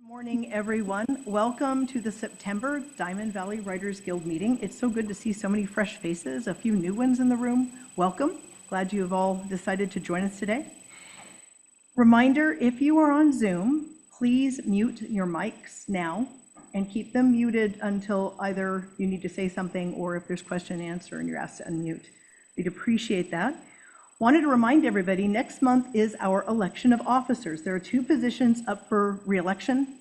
Morning, everyone. Welcome to the September Diamond Valley Writers Guild meeting. It's so good to see so many fresh faces, a few new ones in the room. Welcome. Glad you have all decided to join us today. Reminder, if you are on Zoom, please mute your mics now and keep them muted until either you need to say something or if there's question and answer and you're asked to unmute. We'd appreciate that. Wanted to remind everybody, next month is our election of officers. There are two positions up for re-election.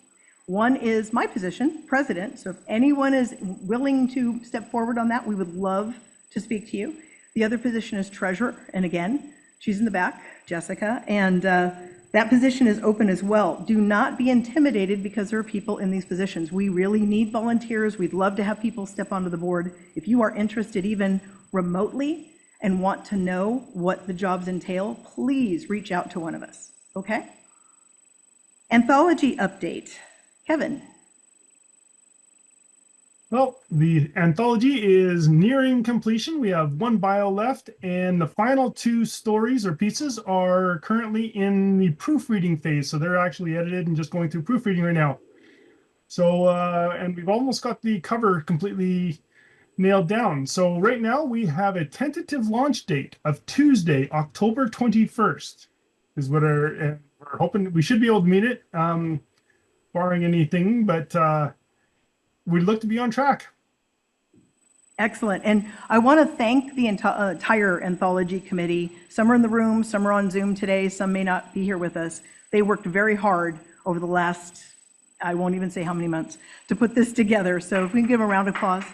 One is my position, president, so if anyone is willing to step forward on that, we would love to speak to you. The other position is treasurer, and again, she's in the back, Jessica, and that position is open as well. Do not be intimidated because there are people in these positions. We really need volunteers. We'd love to have people step onto the board. If you are interested even remotely and want to know what the jobs entail, please reach out to one of us, okay? Anthology update. Kevin. Well, the anthology is nearing completion. We have one bio left, and the final two stories or pieces are currently in the proofreading phase. So they're actually edited and just going through proofreading right now. So, and we've almost got the cover completely nailed down. So right now we have a tentative launch date of Tuesday, October 21st is what we're hoping. We should be able to meet it. Barring anything, but we'd look to be on track. Excellent. And I want to thank the entire anthology committee. Some are in the room, some are on Zoom today, some may not be here with us. They worked very hard over the last, I won't even say how many months, to put this together. So if we can give a round of applause.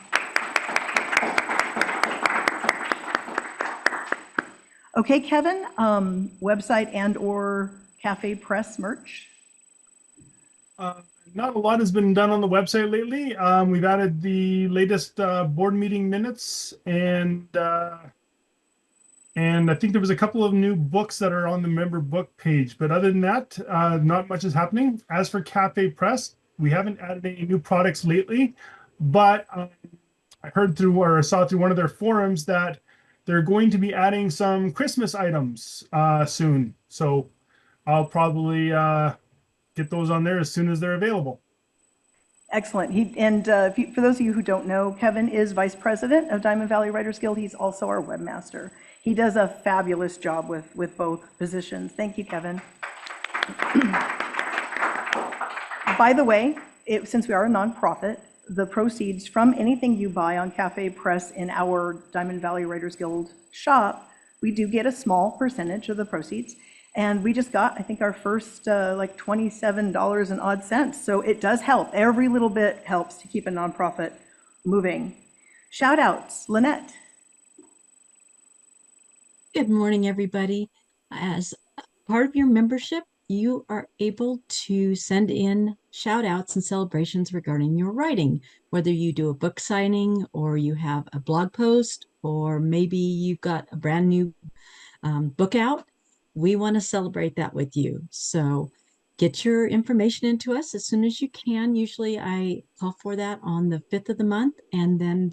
Okay, Kevin, website and or Cafe Press merch? Not a lot has been done on the website lately. We've added the latest board meeting minutes, and I think there was a couple of new books that are on the member book page. But other than that, not much is happening. As for Cafe Press, we haven't added any new products lately, but I heard through or saw through one of their forums that they're going to be adding some Christmas items soon. So I'll probably get those on there as soon as they're available. Excellent. For those of you who don't know, Kevin is Vice President of Diamond Valley Writers Guild. He's also our webmaster. He does a fabulous job with both positions. Thank you, Kevin. By the way, since we are a nonprofit, the proceeds from anything you buy on Cafe Press in our Diamond Valley Writers Guild shop, we do get a small percentage of the proceeds. And we just got, I think, our first like $27 and odd cents. So it does help. Every little bit helps to keep a nonprofit moving. Shout outs, Lynette. Good morning, everybody. As part of your membership, you are able to send in shout outs and celebrations regarding your writing, whether you do a book signing or you have a blog post, or maybe you've got a brand new book out. We want to celebrate that with you. So get your information into us as soon as you can. Usually I call for that on the 5th of the month, and then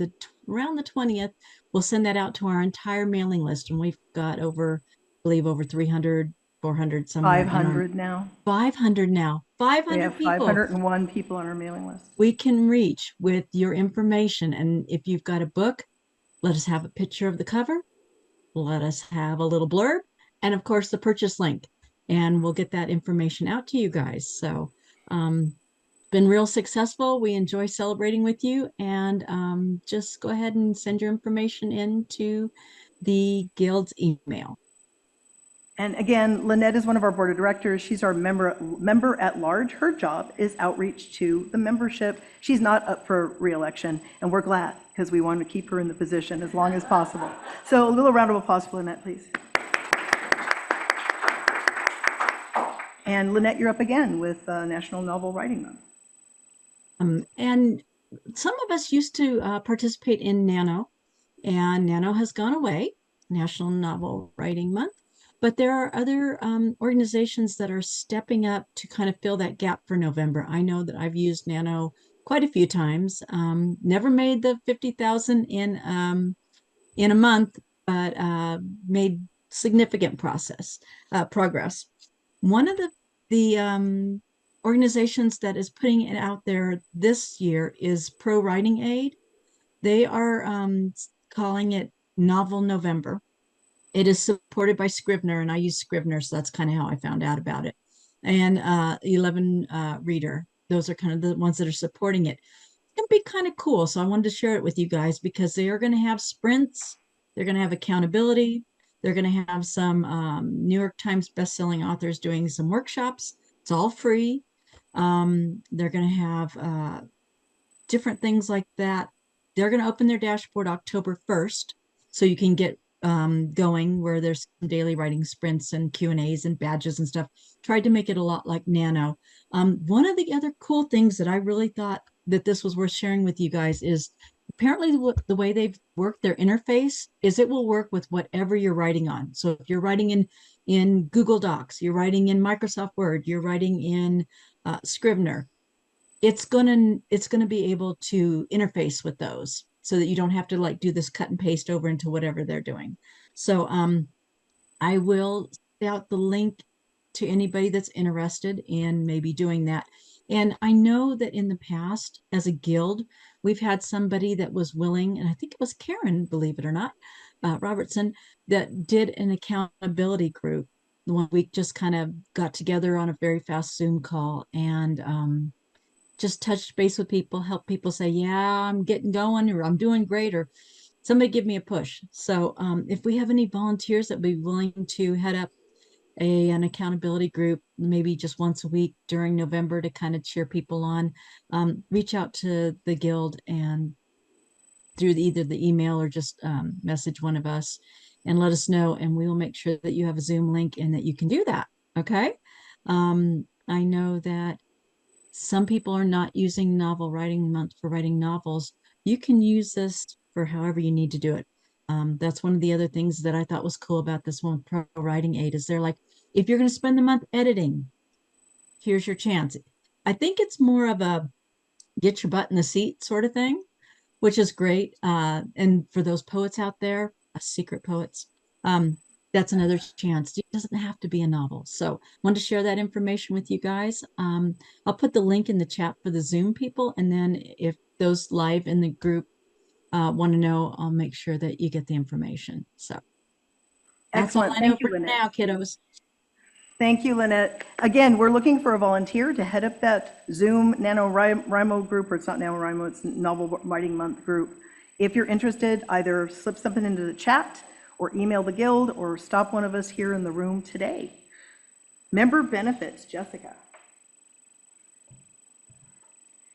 around the 20th, we'll send that out to our entire mailing list. And we've got over 300, 400, somewhere. 500 now. 500 now. 500 we have people. 501 people on our mailing list. We can reach with your information. And if you've got a book, let us have a picture of the cover. Let us have a little blurb. And of course, the purchase link, and we'll get that information out to you guys. So been real successful. We enjoy celebrating with you, and just go ahead and send your information into the Guild's email. And again, Lynette is one of our board of directors. She's our member at large. Her job is outreach to the membership. She's not up for re-election, and we're glad because we want to keep her in the position as long as possible. So a little round of applause for Lynette, please. And Lynette, you're up again with National Novel Writing Month. And some of us used to participate in NaNo, and NaNo has gone away, National Novel Writing Month. But there are other organizations that are stepping up to kind of fill that gap for November. I know that I've used NaNo quite a few times. Never made the 50,000 in a month, but made significant progress. One of the organizations that is putting it out there this year is Pro Writing Aid. They are calling it Novel November. It is supported by Scrivener, and I use Scrivener, so that's kind of how I found out about it. And 11 Reader. Those are kind of the ones that are supporting it. It can be kind of cool. So I wanted to share it with you guys because they are going to have sprints. They're going to have accountability. They're going to have some New York Times bestselling authors doing some workshops. It's all free. They're going to have different things like that. They're going to open their dashboard October 1st, so you can get going, where there's some daily writing sprints and Q&As and badges and stuff. Tried to make it a lot like Nano. One of the other cool things that I really thought that this was worth sharing with you guys is apparently the way they've worked their interface is it will work with whatever you're writing on. So if you're writing in Google Docs, you're writing in Microsoft Word, you're writing in Scrivener, it's gonna be able to interface with those so that you don't have to like do this cut and paste over into whatever they're doing. So I will send out the link to anybody that's interested in maybe doing that. And I know that in the past, as a guild, we've had somebody that was willing, and I think it was Karen, believe it or not, Robertson, that did an accountability group. One week just kind of got together on a very fast Zoom call and just touch base with people, help people say, yeah, I'm getting going, or I'm doing great, or somebody give me a push. So if we have any volunteers that would be willing to head up an accountability group, maybe just once a week during November to kind of cheer people on, reach out to the guild and through either the email or just message one of us and let us know, and we will make sure that you have a Zoom link and that you can do that. Okay. I know that some people are not using Novel Writing Month for writing novels. You can use this for however you need to do it. That's one of the other things that I thought was cool about this one, Pro Writing Aid, is they're like, if you're going to spend the month editing, here's your chance. I think it's more of a get your butt in the seat sort of thing, which is great. And for those poets out there, secret poets, that's another chance. It doesn't have to be a novel. So I wanted to share that information with you guys. I'll put the link in the chat for the Zoom people. And then if those live in the group want to know, I'll make sure that you get the information. So that's all Excellent. I know Thank you, for Lynette. now, kiddos. Thank you, Lynette. Again, we're looking for a volunteer to head up that Zoom NaNoWriMo group, or it's not NaNoWriMo, it's Novel Writing Month group. If you're interested, either slip something into the chat or email the guild or stop one of us here in the room today. Member benefits, Jessica.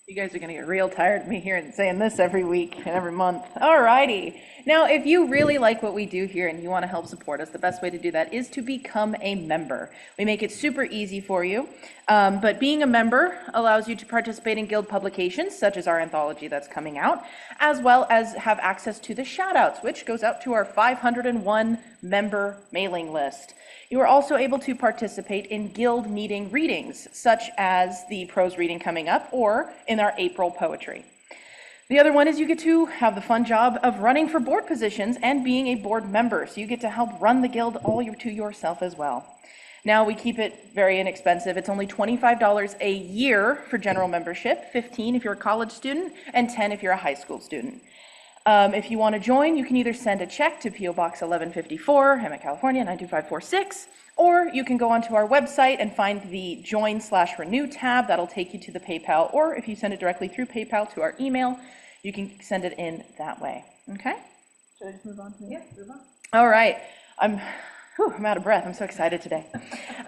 You guys are going to get real tired of me hearing saying this every week and every month. All righty. Now, if you really like what we do here and you want to help support us, the best way to do that is to become a member. We make it super easy for you, but being a member allows you to participate in guild publications, such as our anthology that's coming out, as well as have access to the shoutouts, which goes out to our 501 member mailing list. You are also able to participate in guild meeting readings, such as the prose reading coming up or in our April poetry. The other one is you get to have the fun job of running for board positions and being a board member. So you get to help run the guild all to yourself as well. Now we keep it very inexpensive. It's only $25 a year for general membership, $15 if you're a college student, and $10 if you're a high school student. If you want to join, you can either send a check to P.O. Box 1154, Hemet, California, 92546, or you can go onto our website and find the Join/Renew tab. That'll take you to the PayPal, or if you send it directly through PayPal to our email, you can send it in that way. Okay? Should I just move on to move on? All right. I'm out of breath. I'm so excited today.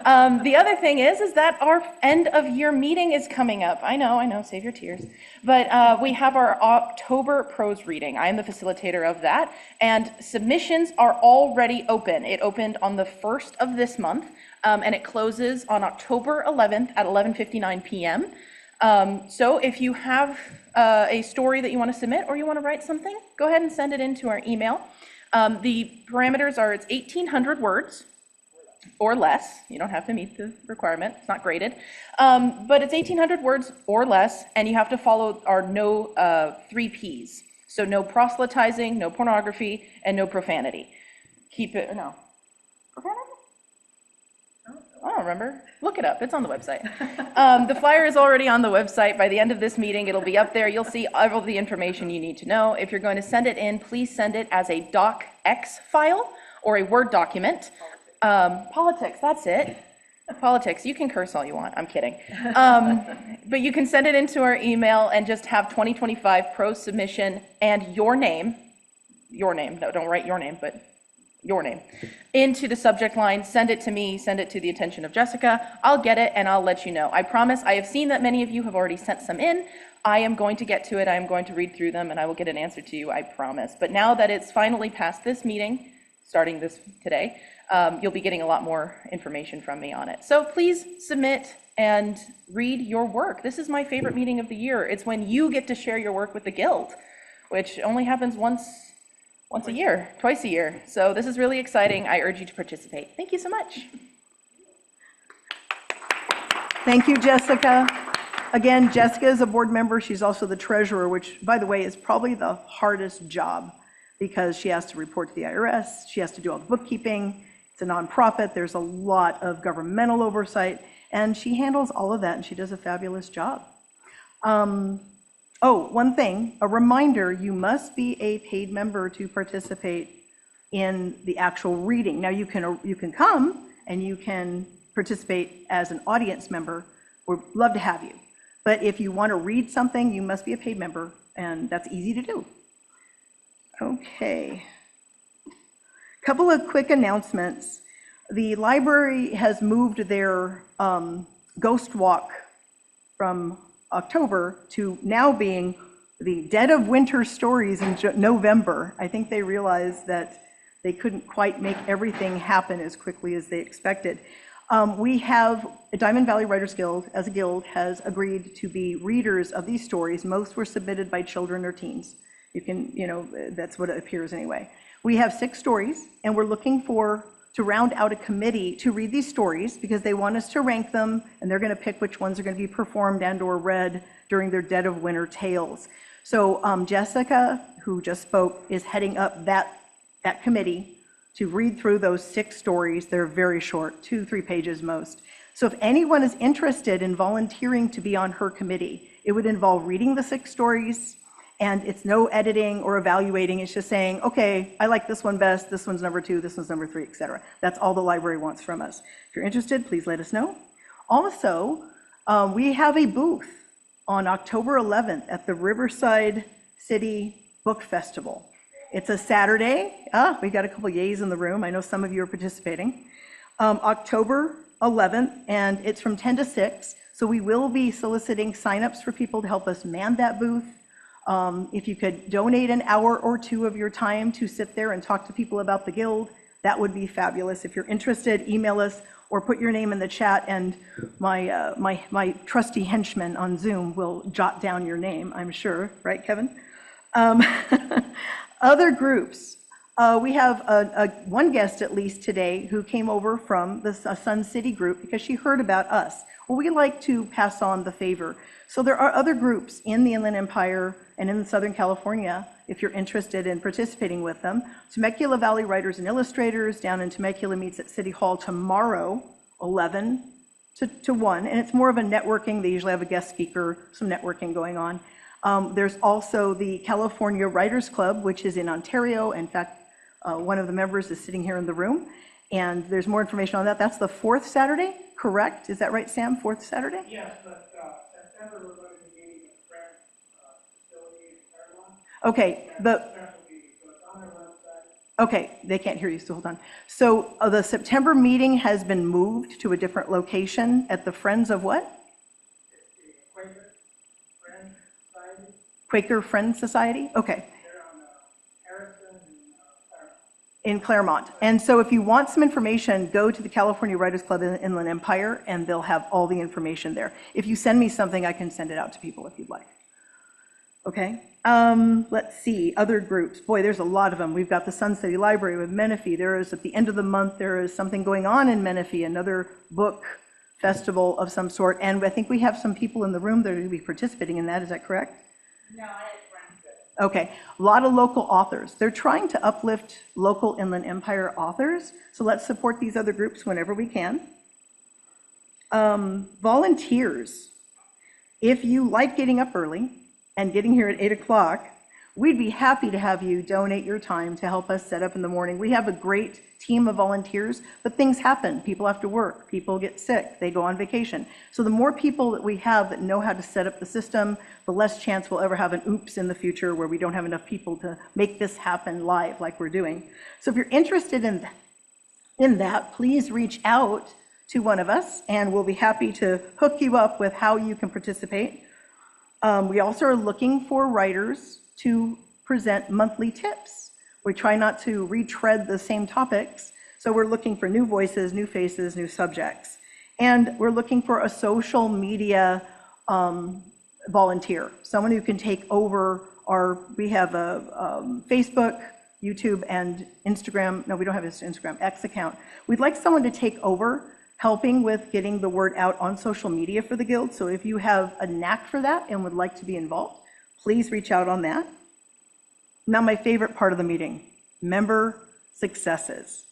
The other thing is that our end of year meeting is coming up. I know, save your tears. But we have our October prose reading. I am the facilitator of that, and submissions are already open. It opened on the 1st of this month, and it closes on October 11th at 11:59 p.m. So if you have a story that you want to submit or you want to write something, go ahead and send it into our email. The parameters are it's 1,800 words or less. You don't have to meet the requirement. It's not graded. But it's 1,800 words or less, and you have to follow our no 3 Ps. So no proselytizing, no pornography, and no profanity. Keep it, no. Profanity? Oh, don't remember. Look it up. It's on the website. The flyer is already on the website. By the end of this meeting, it'll be up there. You'll see all of the information you need to know. If you're going to send it in, please send it as a docx file or a Word document. Politics, that's it. Politics, you can curse all you want. I'm kidding. But you can send it into our email and just have 2025 pro submission and your name, no, don't write your name, but your name, into the subject line. Send it to me, send it to the attention of Jessica. I'll get it and I'll let you know. I promise. I have seen that many of you have already sent some in. I am going to get to it. I am going to read through them and I will get an answer to you, I promise. But now that it's finally past this meeting, starting this today, you'll be getting a lot more information from me on it. So please submit and read your work. This is my favorite meeting of the year. It's when you get to share your work with the Guild, which only happens twice a year. So this is really exciting. I urge you to participate. Thank you so much. Thank you, Jessica. Again, Jessica is a board member. She's also the treasurer, which, by the way, is probably the hardest job because she has to report to the IRS. She has to do all the bookkeeping. It's a nonprofit. There's a lot of governmental oversight, and she handles all of that, and she does a fabulous job. Oh, one thing, a reminder, you must be a paid member to participate in the actual reading. Now, you can come and you can participate as an audience member. We'd love to have you. But if you want to read something, you must be a paid member, and that's easy to do. Okay. Couple of quick announcements. The library has moved their ghost walk from October to now being the dead of winter stories in November. I think they realized that they couldn't quite make everything happen as quickly as they expected. We have Diamond Valley Writers Guild, as a guild, has agreed to be readers of these stories. Most were submitted by children or teens. You can, that's what it appears anyway. We have 6 stories, and we're looking to round out a committee to read these stories because they want us to rank them, and they're going to pick which ones are going to be performed and or read during their Dead of Winter tales. So Jessica, who just spoke, is heading up that committee to read through those 6 stories. They're very short, 2-3 pages most. So if anyone is interested in volunteering to be on her committee, it would involve reading the 6 stories, and it's no editing or evaluating. It's just saying, okay, I like this one best, this one's number 2, this one's number 3, etc. That's all the library wants from us. If you're interested, please let us know. Also, we have a booth on October 11th at the Riverside City Book Festival. It's a Saturday. We got a couple yays in the room. I know some of you are participating. October 11th, and it's from 10 to 6. So we will be soliciting signups for people to help us man that booth. If you could donate an hour or 2 of your time to sit there and talk to people about the Guild, that would be fabulous. If you're interested, email us or put your name in the chat, and my trusty henchman on Zoom will jot down your name, I'm sure. Right, Kevin? Other groups. We have one guest at least today who came over from the Sun City group because she heard about us. Well, we like to pass on the favor. So there are other groups in the Inland Empire and in Southern California, if you're interested in participating with them. Temecula Valley Writers and Illustrators down in Temecula meets at City Hall tomorrow, 11 to 1, and it's more of a networking. They usually have a guest speaker, some networking going on. There's also the California Writers Club, which is in Ontario. In fact, one of the members is sitting here in the room, and there's more information on that. That's the 4th Saturday, correct? Is that right, Sam? 4th Saturday? Yes, but September we're going to be meeting at the Friend facility in Claremont. Okay, okay, they can't hear you, so hold on. So the September meeting has been moved to a different location at the Friends of what? It's the Quaker Friend Society. Quaker Friend Society? Okay. They're on Harrison and Claremont. In Claremont. And so if you want some information, go to the California Writers Club in the Inland Empire, and they'll have all the information there. If you send me something, I can send it out to people if you'd like. Okay. Let's see, other groups. Boy, there's a lot of them. We've got the Sun City Library with Menifee. There is, at the end of the month, there is something going on in Menifee, another book festival of some sort. And I think we have some people in the room that are going to be participating in that. Is that correct? No, I had friends that. Okay, a lot of local authors. They're trying to uplift local Inland Empire authors. So let's support these other groups whenever we can. Volunteers, if you like getting up early and getting here at 8 o'clock, we'd be happy to have you donate your time to help us set up in the morning. We have a great team of volunteers, but things happen. People have to work, people get sick, they go on vacation. So the more people that we have that know how to set up the system, the less chance we'll ever have an oops in the future where we don't have enough people to make this happen live like we're doing. So if you're interested in that, please reach out to one of us and we'll be happy to hook you up with how you can participate. We also are looking for writers to present monthly tips. We try not to retread the same topics, so we're looking for new voices, new faces, new subjects. And we're looking for a social media volunteer, someone who can take over we have a Facebook, YouTube, and Instagram. No, we don't have an Instagram, X account. We'd like someone to take over helping with getting the word out on social media for the Guild. So if you have a knack for that and would like to be involved, please reach out on that. Now, my favorite part of the meeting, member successes.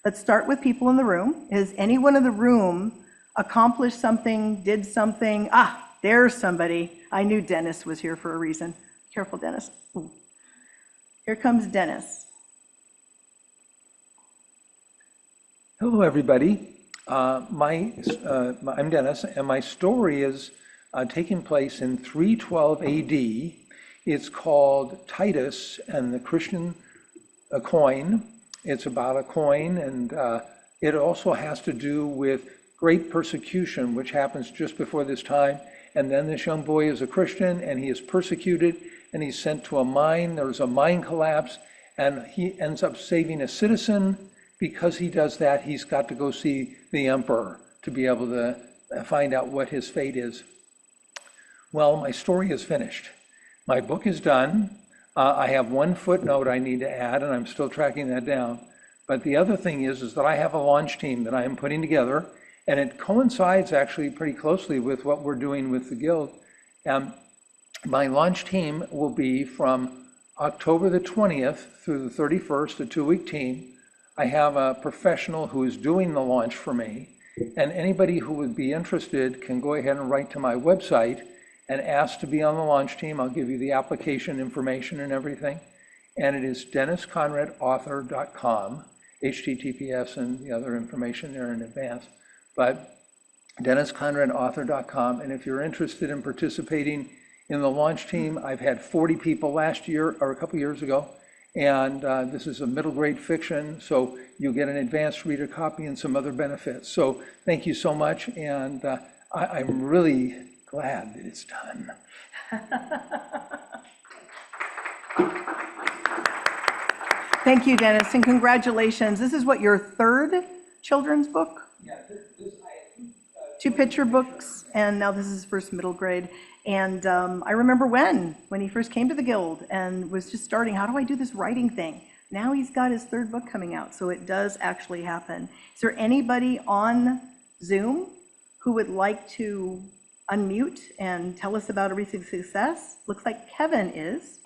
Let's start with people in the room. Has anyone in the room accomplished something, did something? Ah, there's somebody. I knew Dennis was here for a reason. Careful, Dennis. Ooh. Here comes Dennis. Hello, everybody. I'm Dennis, and my story is taking place in 312 AD. It's called Titus and the Christian coin. It's about a coin, and it also has to do with great persecution, which happens just before this time. And then this young boy is a Christian, and he is persecuted, and he's sent to a mine. There's a mine collapse, and he ends up saving a citizen. Because he does that, he's got to go see the emperor to be able to find out what his fate is. Well, my story is finished. My book is done. I have one footnote I need to add, and I'm still tracking that down. But the other thing is that I have a launch team that I am putting together, and it coincides actually pretty closely with what we're doing with the Guild. My launch team will be from October the 20th through the 31st, a 2-week team. I have a professional who is doing the launch for me, and anybody who would be interested can go ahead and write to my website and ask to be on the launch team. I'll give you the application information and everything. And it is DennisConradAuthor.com, HTTPS and the other information there in advance. But DennisConradAuthor.com. And if you're interested in participating in the launch team, I've had 40 people last year or a couple years ago. And this is a middle grade fiction, so you'll get an advanced reader copy and some other benefits. So thank you so much, and I'm really glad that it's done. Thank you, Dennis, and congratulations. This is what, your third children's book? Yeah, Two picture books, and now this is first middle grade. And I remember when he first came to the Guild and was just starting, how do I do this writing thing? Now he's got his third book coming out, so it does actually happen. Is there anybody on Zoom who would like to unmute and tell us about a recent success? Looks like Kevin is.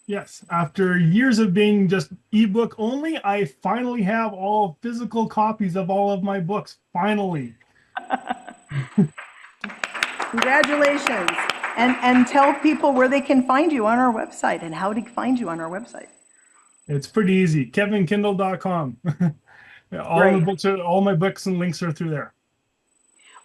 Yes, after years of being just ebook only, I finally have all physical copies of all of my books, finally. Congratulations. And tell people where they can find you on our website and how to find you on our website. It's pretty easy, kevinkindle.com. All my books and links are through there.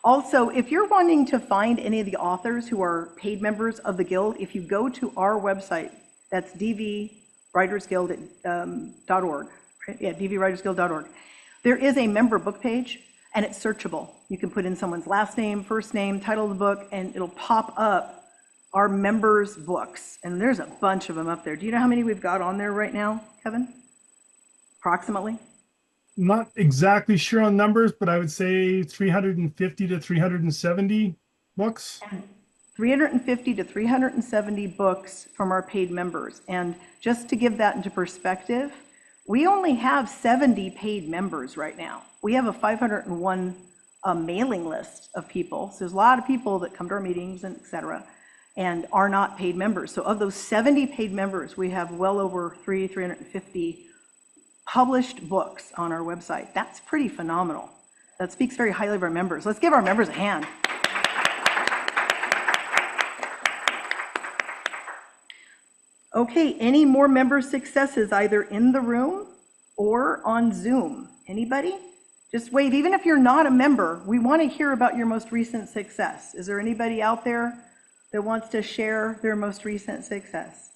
Also, if you're wanting to find any of the authors who are paid members of the Guild, if you go to our website, that's dvwritersguild.org, right? Yeah, dvwritersguild.org. There is a member book page, and it's searchable. You can put in someone's last name, first name, title of the book, and it'll pop up our members' books. And there's a bunch of them up there. Do you know how many we've got on there right now, Kevin? Approximately? Not exactly sure on numbers, but I would say 350 to 370 books. 350 to 370 books from our paid members. And just to give that into perspective, we only have 70 paid members right now. We have a 501 mailing list of people. So there's a lot of people that come to our meetings and et cetera, and are not paid members. So of those 70 paid members, we have well over 350 published books on our website. That's pretty phenomenal. That speaks very highly of our members. Let's give our members a hand. Okay, any more member successes either in the room or on Zoom? Anybody? Just wave. Even if you're not a member, we want to hear about your most recent success. Is there anybody out there that wants to share their most recent success?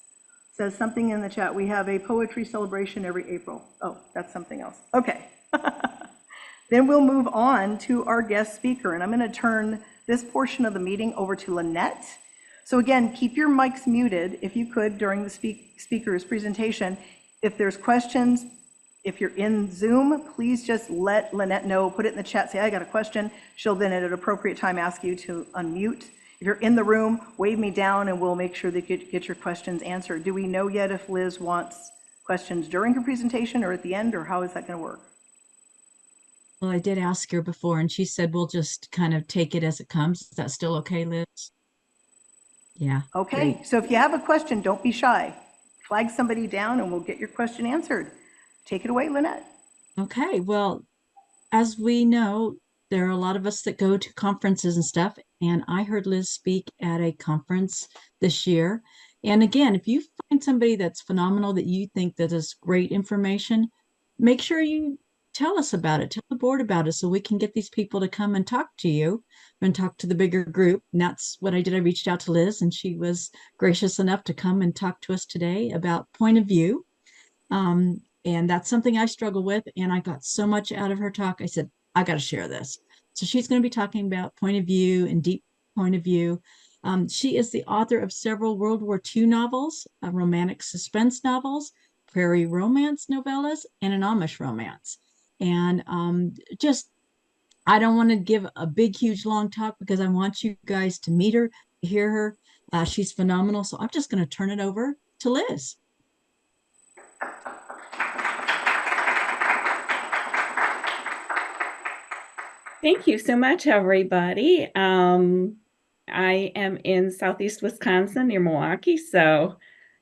Says something in the chat. We have a poetry celebration every April. Oh, that's something else. Okay. Then we'll move on to our guest speaker, and I'm going to turn this portion of the meeting over to Lynette. So again, keep your mics muted if you could during the speaker's presentation. If there's questions, if you're in Zoom, please just let Lynette know, put it in the chat, say, I got a question. She'll then at an appropriate time ask you to unmute. If you're in the room, wave me down and we'll make sure that you get your questions answered. Do we know yet if Liz wants questions during her presentation or at the end, or how is that going to work? Well, I did ask her before, and she said we'll just kind of take it as it comes. Is that still okay, Liz? Yeah. Okay, great. so if you have a question, don't be shy. Flag somebody down and we'll get your question answered. Take it away, Lynette. Okay, well, as we know, there are a lot of us that go to conferences and stuff, and I heard Liz speak at a conference this year. And again, if you find somebody that's phenomenal that you think that is great information, make sure you tell us about it, tell the board about it, so we can get these people to come and talk to you and talk to the bigger group. And that's what I did. I reached out to Liz, and she was gracious enough to come and talk to us today about point of view. And that's something I struggle with. And I got so much out of her talk. I said, I got to share this. So she's going to be talking about point of view and deep point of view. She is the author of several World War II novels, romantic suspense novels, prairie romance novellas, and an Amish romance. And I don't want to give a big, huge, long talk because I want you guys to meet her, to hear her. She's phenomenal. So I'm just going to turn it over to Liz. Thank you so much, everybody. I am in Southeast Wisconsin near Milwaukee, so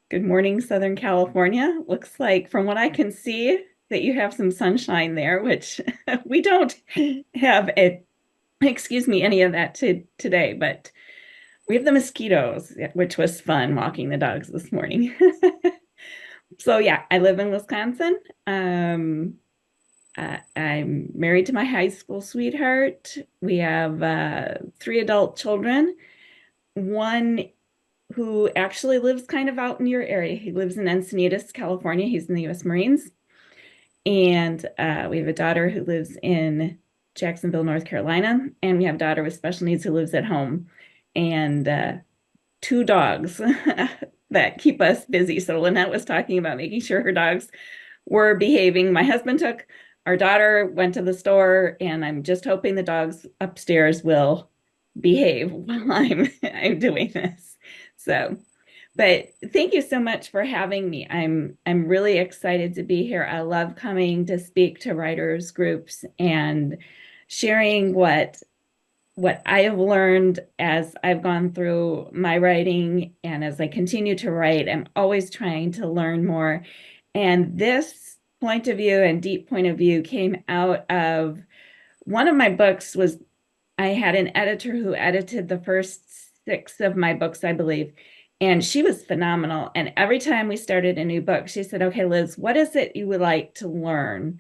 good morning, Southern California. Looks like, from what I can see, that you have some sunshine there, which we don't have any of that today, but we have the mosquitoes, which was fun walking the dogs this morning. So yeah, I live in Wisconsin. I'm married to my high school sweetheart. We have 3 adult children. One who actually lives kind of out in your area. He lives in Encinitas, California. He's in the U.S. Marines. And we have a daughter who lives in Jacksonville, North Carolina. And we have a daughter with special needs who lives at home. And 2 dogs that keep us busy. So Lynette was talking about making sure her dogs were behaving. My husband took our daughter, went to the store, and I'm just hoping the dogs upstairs will behave while I'm doing this. So, but thank you so much for having me. I'm really excited to be here. I love coming to speak to writers groups and sharing what I have learned as I've gone through my writing, and as I continue to write, I'm always trying to learn more. And this point of view and deep point of view came out of one of my books. I had an editor who edited the first 6 of my books, I believe, and she was phenomenal. And every time we started a new book, she said, okay, Liz, what is it you would like to learn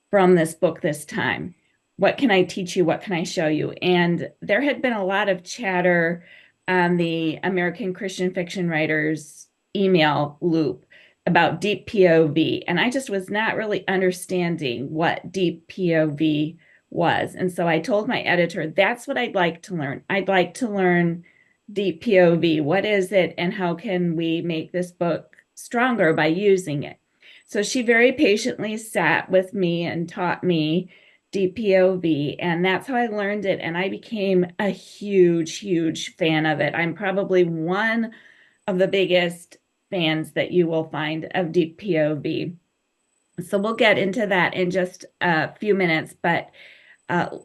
from this book this time? What can I teach you? What can I show you? And there had been a lot of chatter on the American Christian Fiction Writers email loop about deep POV. And I just was not really understanding what deep POV was. And so I told my editor, that's what I'd like to learn. I'd like to learn deep POV. What is it? And how can we make this book stronger by using it? So she very patiently sat with me and taught me deep POV. And that's how I learned it. And I became a huge, huge fan of it. I'm probably one of the biggest fans that you will find of deep POV. So we'll get into that in just a few minutes, but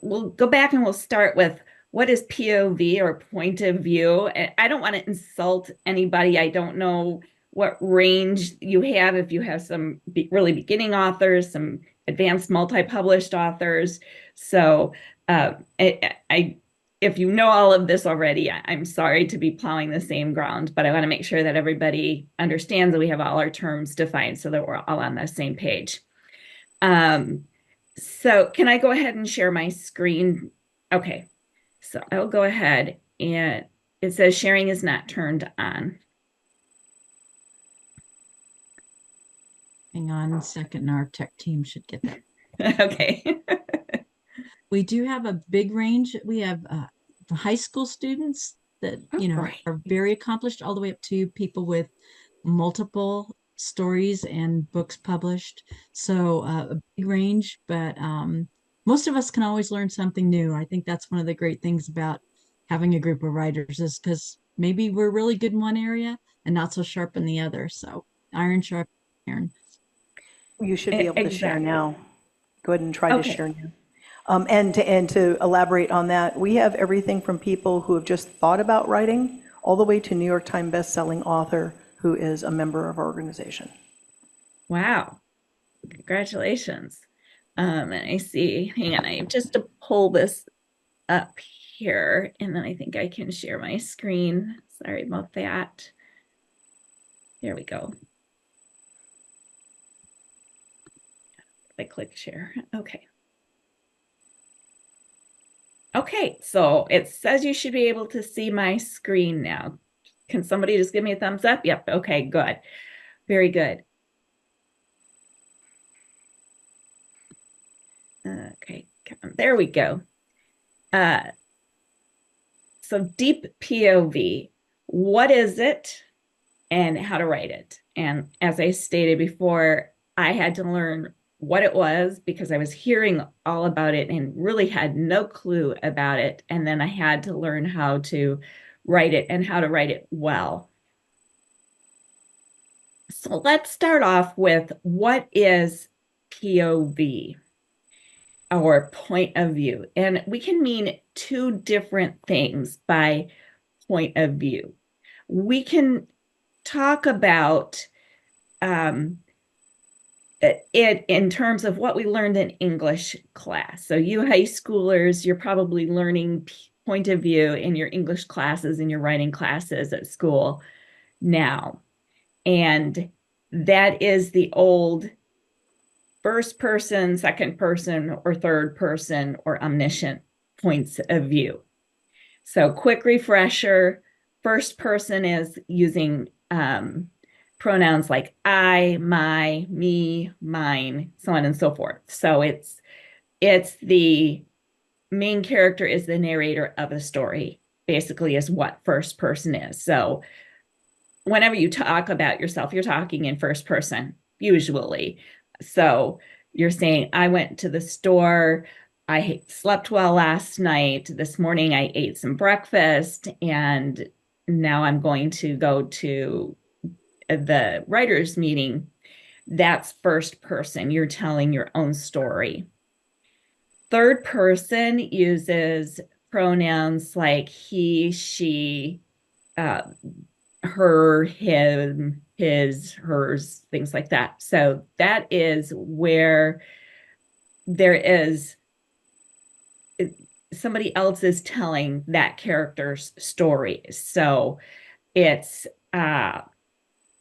we'll go back and we'll start with what is POV, or point of view. I don't want to insult anybody. I don't know what range you have, if you have some really beginning authors, some advanced multi-published authors. So if you know all of this already, I'm sorry to be plowing the same ground, but I want to make sure that everybody understands that we have all our terms defined so that we're all on the same page. So can I go ahead and share my screen? Okay, so I'll go ahead, and it says sharing is not turned on. Hang on a second, our tech team should get that. Okay. We do have a big range. We have high school students that, Right. are very accomplished, all the way up to people with multiple stories and books published. So a big range, but most of us can always learn something new. I think that's one of the great things about having a group of writers, is because maybe we're really good in one area and not so sharp in the other. So iron sharp iron. You should be able to share Exactly. now. Go ahead and try to Okay. share now. And to elaborate on that, we have everything from people who have just thought about writing all the way to New York Times bestselling author who is a member of our organization. Wow. Congratulations. And I see, hang on, I have just to pull this up here, and then I think I can share my screen. Sorry about that. There we go. I click share. Okay. Okay, so it says you should be able to see my screen now. Can somebody just give me a thumbs up? Yep. Okay, good. Very good. Okay, there we go. So deep POV, what is it and how to write it? And as I stated before, I had to learn what it was because I was hearing all about it and really had no clue about it. And then I had to learn how to write it and how to write it well. So let's start off with, what is POV, or point of view? And we can mean two different things by point of view. We can talk about it in terms of what we learned in English class. So you high schoolers, you're probably learning point of view in your English classes and your writing classes at school now. And that is the old first person, second person, or third person, or omniscient points of view. So quick refresher, first person is using pronouns like I, my, me, mine, so on and so forth. So it's the main character is the narrator of a story, basically, is what first person is. So whenever you talk about yourself, you're talking in first person, usually. So you're saying, I went to the store, I slept well last night, this morning I ate some breakfast, and now I'm going to go to the writers' meeting. That's first person. You're telling your own story. Third person uses pronouns like he, she, her, him, his, hers, things like that. So that is where there is somebody else is telling that character's story. So it's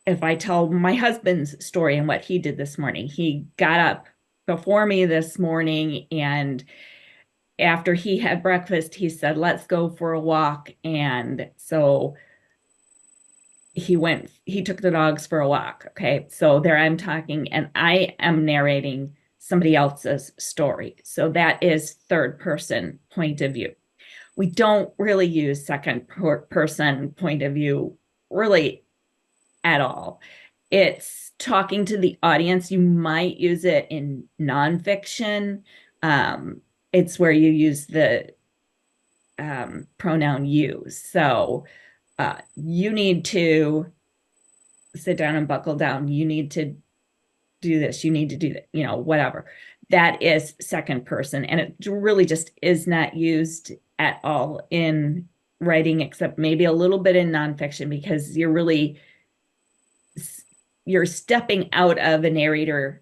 if I tell my husband's story and what he did this morning, he got up before me this morning, and after he had breakfast, he said, let's go for a walk. And so he took the dogs for a walk. Okay. So there I'm talking, and I am narrating somebody else's story. So that is third person point of view. We don't really use second person point of view really at all. It's talking to the audience. You might use it in nonfiction. It's where you use the pronoun you. So you need to sit down and buckle down. You need to do this. You need to do that, whatever. That is second person. And it really just is not used at all in writing, except maybe a little bit in nonfiction, because you're stepping out of a narrator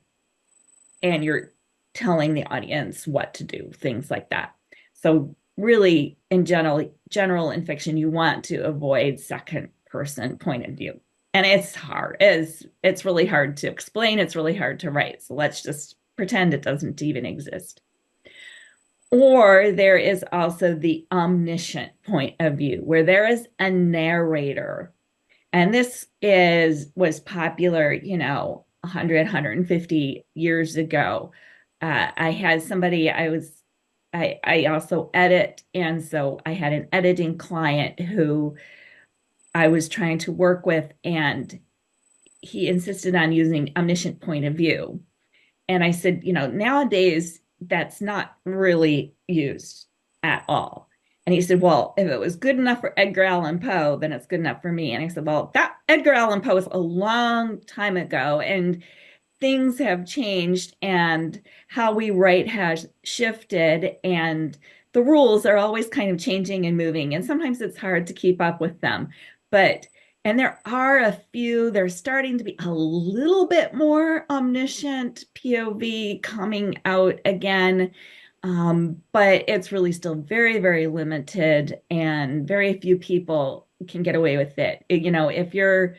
and you're telling the audience what to do, things like that. So really, in general in fiction, you want to avoid second person point of view. And it's hard. It's really hard to explain. It's really hard to write. So let's just pretend it doesn't even exist. Or there is also the omniscient point of view, where there is a narrator. And this was popular, 100, 150 years ago. I had somebody I also edit. And so I had an editing client who I was trying to work with, and he insisted on using omniscient point of view. And I said, nowadays that's not really used at all. And he said, well, if it was good enough for Edgar Allan Poe, then it's good enough for me. And I said, well, that Edgar Allan Poe was a long time ago, and things have changed, and how we write has shifted, and the rules are always kind of changing and moving. And sometimes it's hard to keep up with them. And there are a few, there's starting to be a little bit more omniscient POV coming out again. But it's really still very, very limited, and very few people can get away with it. If you're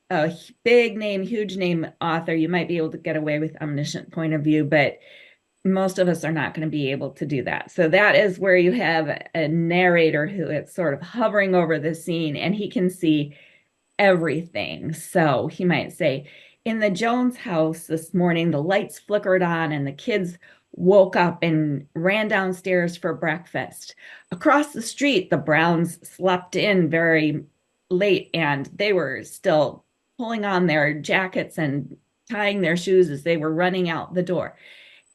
a big name, huge name author, you might be able to get away with omniscient point of view, but most of us are not going to be able to do that. So that is where you have a narrator who is sort of hovering over the scene, and he can see everything. So he might say, in the Jones house this morning, the lights flickered on and the kids woke up and ran downstairs for breakfast. Across the street, the Browns slept in very late, and they were still pulling on their jackets and tying their shoes as they were running out the door.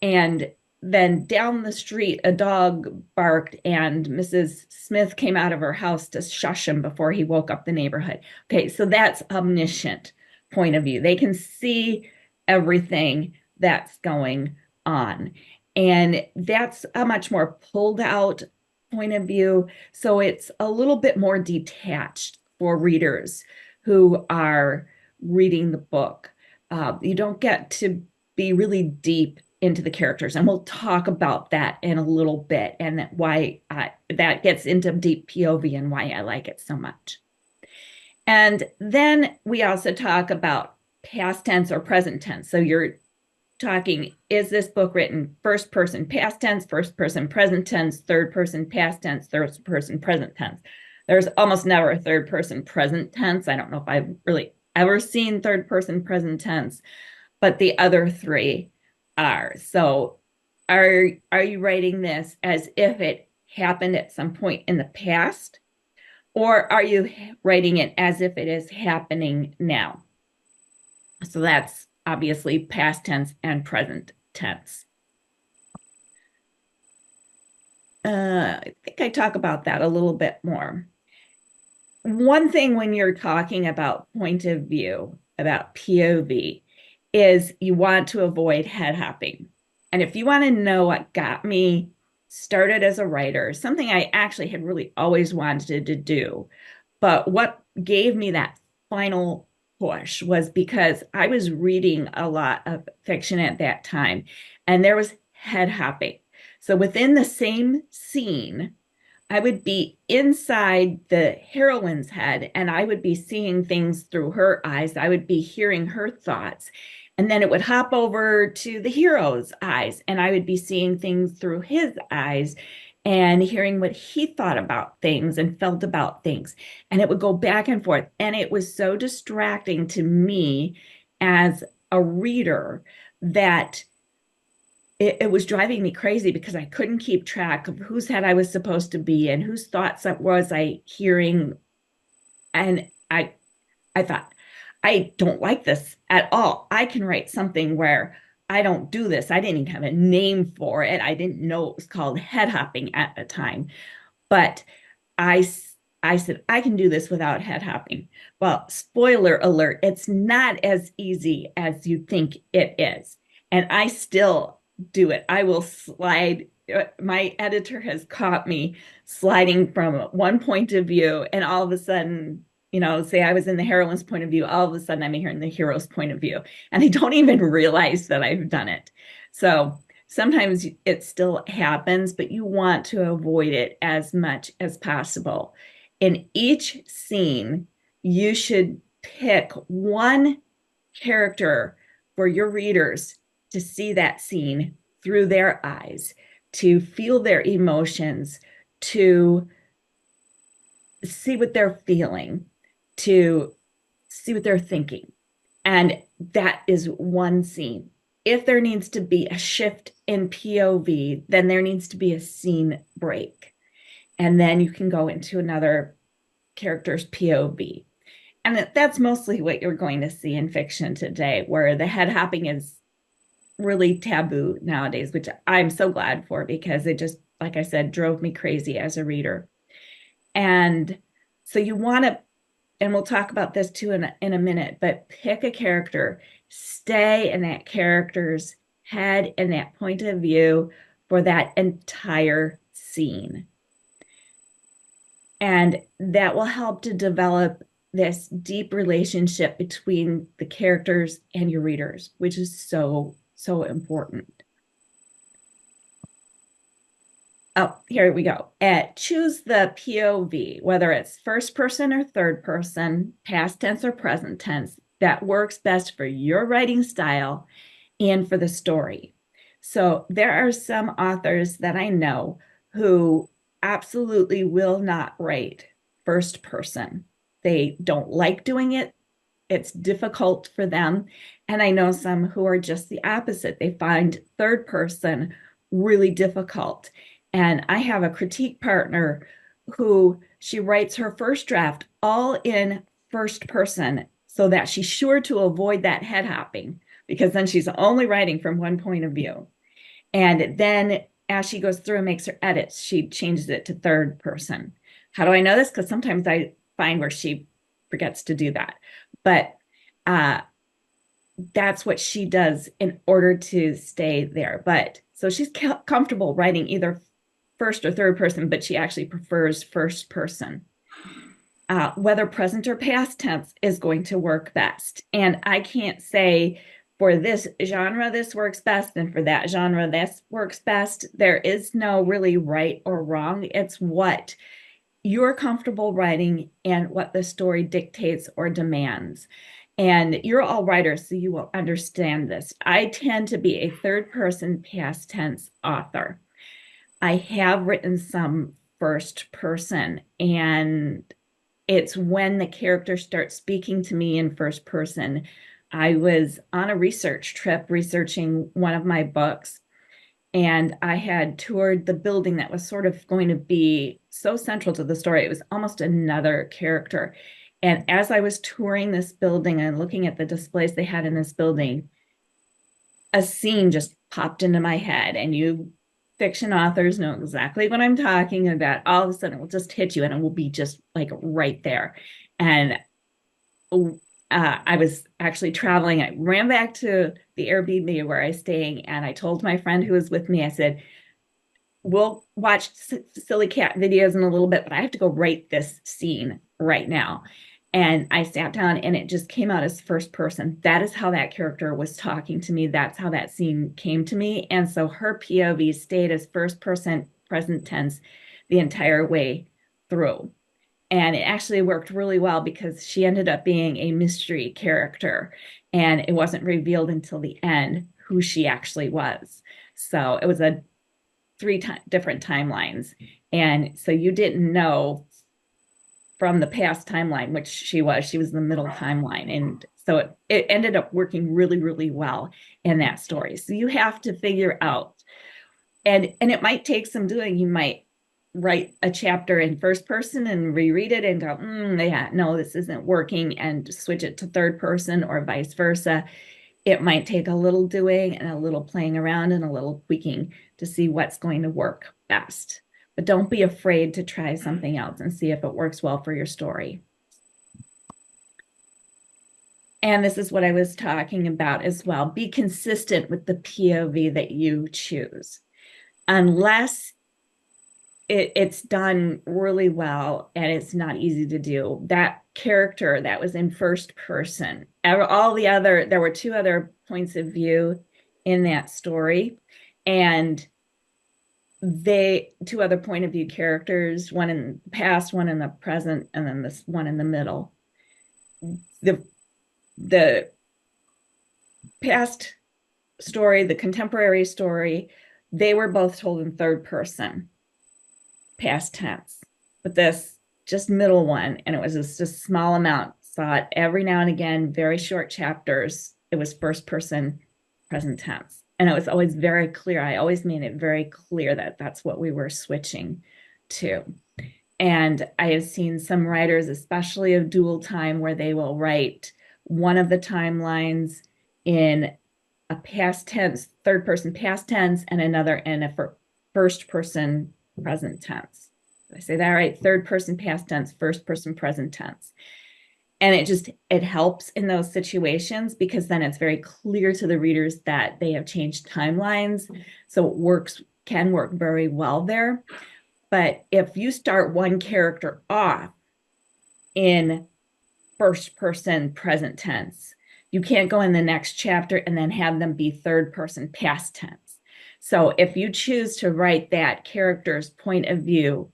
And then down the street, a dog barked, and Mrs. Smith came out of her house to shush him before he woke up the neighborhood. Okay, so that's omniscient point of view. They can see everything that's going on. And that's a much more pulled out point of view. So it's a little bit more detached for readers who are reading the book. You don't get to be really deep into the characters, and we'll talk about that in a little bit, and why that gets into deep POV and why I like it so much. And then we also talk about past tense or present tense. So you're talking, is this book written first person past tense, first person present tense, third person past tense, third person present tense? There's almost never a third person present tense. I don't know if I've really ever seen third person present tense, but the other three are. So are you writing this as if it happened at some point in the past, or are you writing it as if it is happening now? So that's obviously past tense and present tense. I think I talk about that a little bit more. One thing when you're talking about point of view, about POV, is you want to avoid head hopping. And if you want to know what got me started as a writer, something I actually had really always wanted to do, but what gave me that final push was because I was reading a lot of fiction at that time, and there was head hopping. So within the same scene, I would be inside the heroine's head, and I would be seeing things through her eyes. I would be hearing her thoughts. And then it would hop over to the hero's eyes, and I would be seeing things through his eyes and hearing what he thought about things and felt about things. And it would go back and forth. And it was so distracting to me as a reader that it was driving me crazy, because I couldn't keep track of whose head I was supposed to be and whose thoughts was I hearing. And I thought, I don't like this at all. I can write something where I don't do this. I didn't even have a name for it. I didn't know it was called head hopping at the time. But I said, I can do this without head hopping. Well, spoiler alert, it's not as easy as you think it is. And I still do it. I will slide. My editor has caught me sliding from one point of view, and all of a sudden, say I was in the heroine's point of view, all of a sudden I'm here in the hero's point of view. And I don't even realize that I've done it. So Sometimes it still happens, but you want to avoid it as much as possible. In each scene, you should pick one character for your readers to see that scene through their eyes, to feel their emotions, to see what they're feeling, to see what they're thinking. And that is one scene. If there needs to be a shift in POV, then there needs to be a scene break. And then you can go into another character's POV. And that's mostly what you're going to see in fiction today, where the head hopping is really taboo nowadays, which I'm so glad for, because it just, like I said, drove me crazy as a reader. And so you want to, and we'll talk about this too in a minute, but pick a character, stay in that character's head and that point of view for that entire scene. And that will help to develop this deep relationship between the characters and your readers, which is so, so important. Oh, here we go. Choose the POV, whether it's first person or third person, past tense or present tense, that works best for your writing style and for the story. So there are some authors that I know who absolutely will not write first person. They don't like doing it. It's difficult for them. And I know some who are just the opposite. They find third person really difficult. And I have a critique partner who she writes her first draft all in first person so that she's sure to avoid that head hopping, because then she's only writing from one point of view. And then as she goes through and makes her edits, she changes it to third person. How do I know this? Because sometimes I find where she forgets to do that. But that's what she does in order to stay there. But so she's comfortable writing either first or third person, but she actually prefers first person. Whether present or past tense is going to work best. And I can't say for this genre, this works best, and for that genre, this works best. There is no really right or wrong. It's what you're comfortable writing and what the story dictates or demands. And you're all writers, so you will understand this. I tend to be a third person past tense author. I have written some first person, and it's when the character starts speaking to me in first person. I was on a research trip researching one of my books, and I had toured the building that was sort of going to be so central to the story. It was almost another character. And as I was touring this building and looking at the displays they had in this building, a scene just popped into my head, and you fiction authors know exactly what I'm talking about. All of a sudden it will just hit you and it will be just like right there. And I was actually traveling. I ran back to the Airbnb where I was staying, and I told my friend who was with me, I said, we'll watch silly cat videos in a little bit, but I have to go write this scene right now. And I sat down and it just came out as first person. That is how that character was talking to me. That's how that scene came to me. And so her POV stayed as first person present tense the entire way through. And it actually worked really well because she ended up being a mystery character, and it wasn't revealed until the end who she actually was. So it was a three different timelines. And so you didn't know from the past timeline, which she was the middle timeline. And so it ended up working really, really well in that story. So you have to figure out, and it might take some doing. You might write a chapter in first person and reread it and go, yeah, no, this isn't working, and switch it to third person or vice versa. It might take a little doing and a little playing around and a little tweaking to see what's going to work best. But don't be afraid to try something else and see if it works well for your story. And this is what I was talking about as well. Be consistent with the POV that you choose. Unless it's done really well and it's not easy to do. That character that was in first person, there were two other points of view in that story. And two other point of view characters, one in the past, one in the present, and then this one in the middle. The past story, the contemporary story, they were both told in third person, past tense. But this just middle one, and it was just a small amount, saw it every now and again, very short chapters. It was first person, present tense. And it was always very clear. I always made it very clear that that's what we were switching to. And I have seen some writers, especially of dual time, where they will write one of the timelines in a past tense, third person past tense, and another in a first person present tense. Did I say that right? Third person past tense, first person present tense. And it helps in those situations, because then it's very clear to the readers that they have changed timelines. So it can work very well there. But if you start one character off in first person present tense, you can't go in the next chapter and then have them be third person past tense. So if you choose to write that character's point of view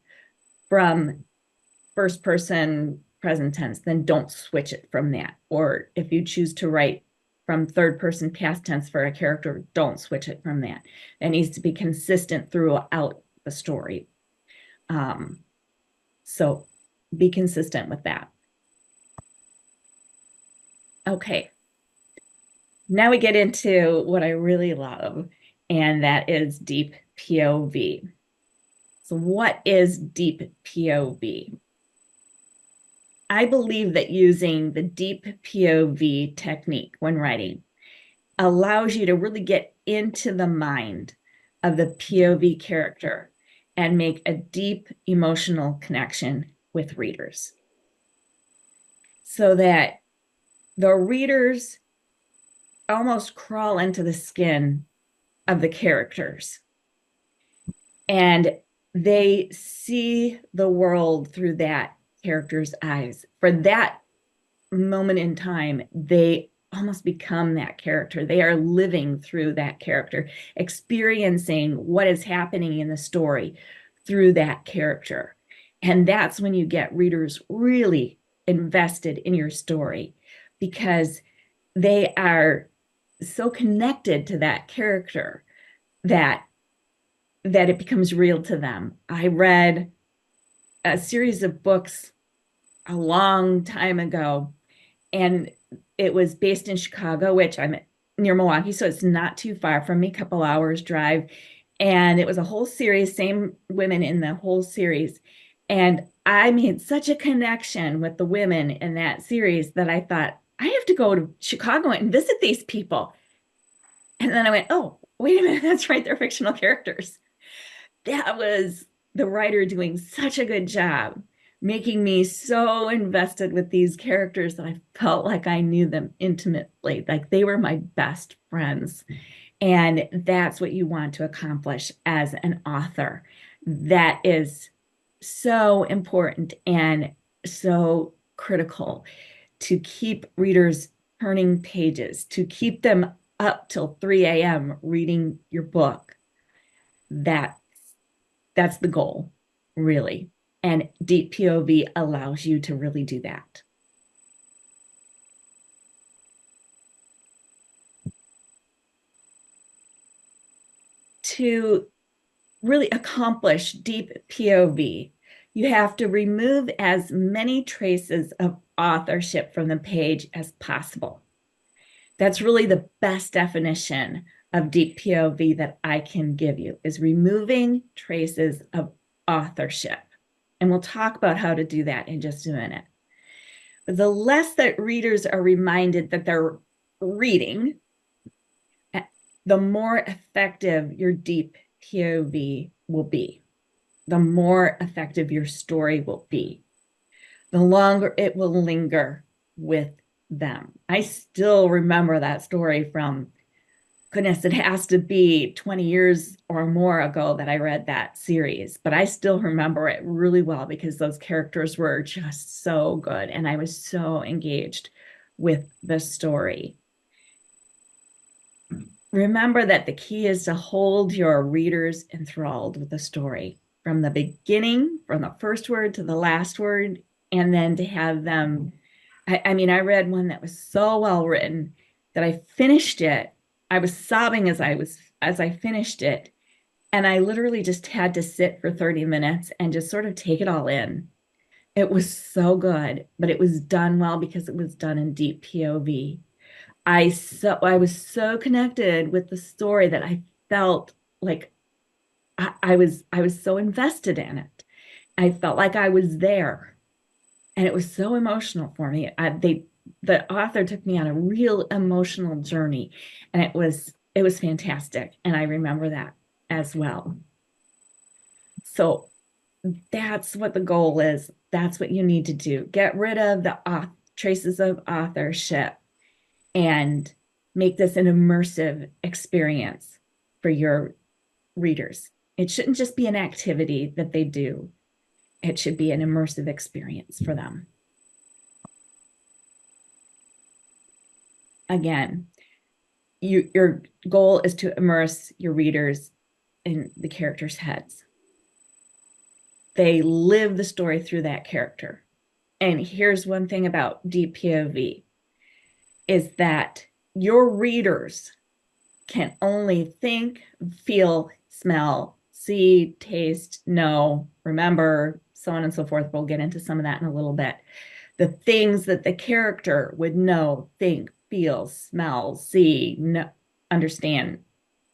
from first person present tense, then don't switch it from that. Or if you choose to write from third person past tense for a character, don't switch it from that. It needs to be consistent throughout the story. So be consistent with that. Okay. Now we get into what I really love, and that is deep POV. So what is deep POV? I believe that using the deep POV technique when writing allows you to really get into the mind of the POV character and make a deep emotional connection with readers, so that the readers almost crawl into the skin of the characters, and they see the world through that character's eyes. For that moment in time, they almost become that character. They are living through that character, experiencing what is happening in the story through that character. And that's when you get readers really invested in your story, because they are so connected to that character that it becomes real to them. I read a series of books a long time ago, and it was based in Chicago, which I'm near Milwaukee, so it's not too far from me, a couple hours drive. And it was a whole series, same women in the whole series. And I made such a connection with the women in that series that I thought, I have to go to Chicago and visit these people. And then I went, oh, wait a minute, that's right, they're fictional characters. That was the writer doing such a good job, making me so invested with these characters that I felt like I knew them intimately, like they were my best friends. And that's what you want to accomplish as an author. That is so important and so critical, to keep readers turning pages, to keep them up till 3 a.m. reading your book. That's the goal, really. And deep POV allows you to really do that. To really accomplish deep POV, you have to remove as many traces of authorship from the page as possible. That's really the best definition of deep POV that I can give you, is removing traces of authorship. And we'll talk about how to do that in just a minute. But the less that readers are reminded that they're reading, the more effective your deep POV will be, the more effective your story will be, the longer it will linger with them. I still remember that story from, goodness, it has to be 20 years or more ago that I read that series, but I still remember it really well because those characters were just so good and I was so engaged with the story. remember that the key is to hold your readers enthralled with the story from the beginning, from the first word to the last word, and then to have them. I mean, I read one that was so well written that I finished it. I was sobbing as I finished it. And I literally just had to sit for 30 minutes and just sort of take it all in. It was so good, but it was done well because it was done in deep POV. I was so connected with the story that I felt like I was so invested in it. I felt like I was there, and it was so emotional for me. The author took me on a real emotional journey, and it was fantastic, and I remember that as well. So that's what the goal is. That's what you need to do. Get rid of the traces of authorship and make this an immersive experience for your readers. It shouldn't just be an activity that they do. It should be an immersive experience for them. Again, your goal is to immerse your readers in the characters' heads. They live the story through that character. And here's one thing about deep POV is that your readers can only think, feel, smell, see, taste, know, remember, so on and so forth. We'll get into some of that in a little bit. The things that the character would know, think, feel, smell, see, know, understand,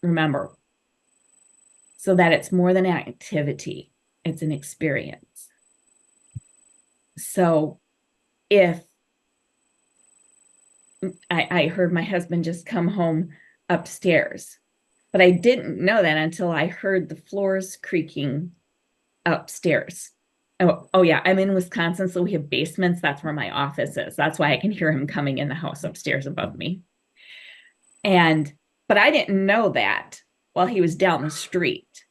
remember. So that it's more than an activity, it's an experience. So if I heard my husband just come home upstairs, but I didn't know that until I heard the floors creaking upstairs. Oh yeah, I'm in Wisconsin, so we have basements. That's where my office is. That's why I can hear him coming in the house upstairs above me. But I didn't know that while he was down the street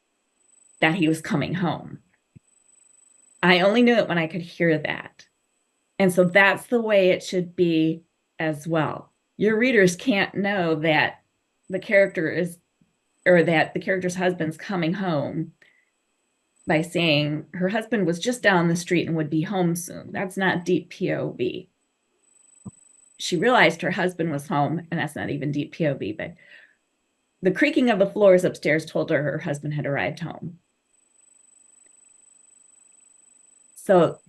that he was coming home. I only knew it when I could hear that. And so that's the way it should be as well. Your readers can't know that the character is, or that the character's husband's coming home by saying her husband was just down the street and would be home soon. That's not deep POV. She realized her husband was home, and that's not even deep POV, but the creaking of the floors upstairs told her her husband had arrived home. So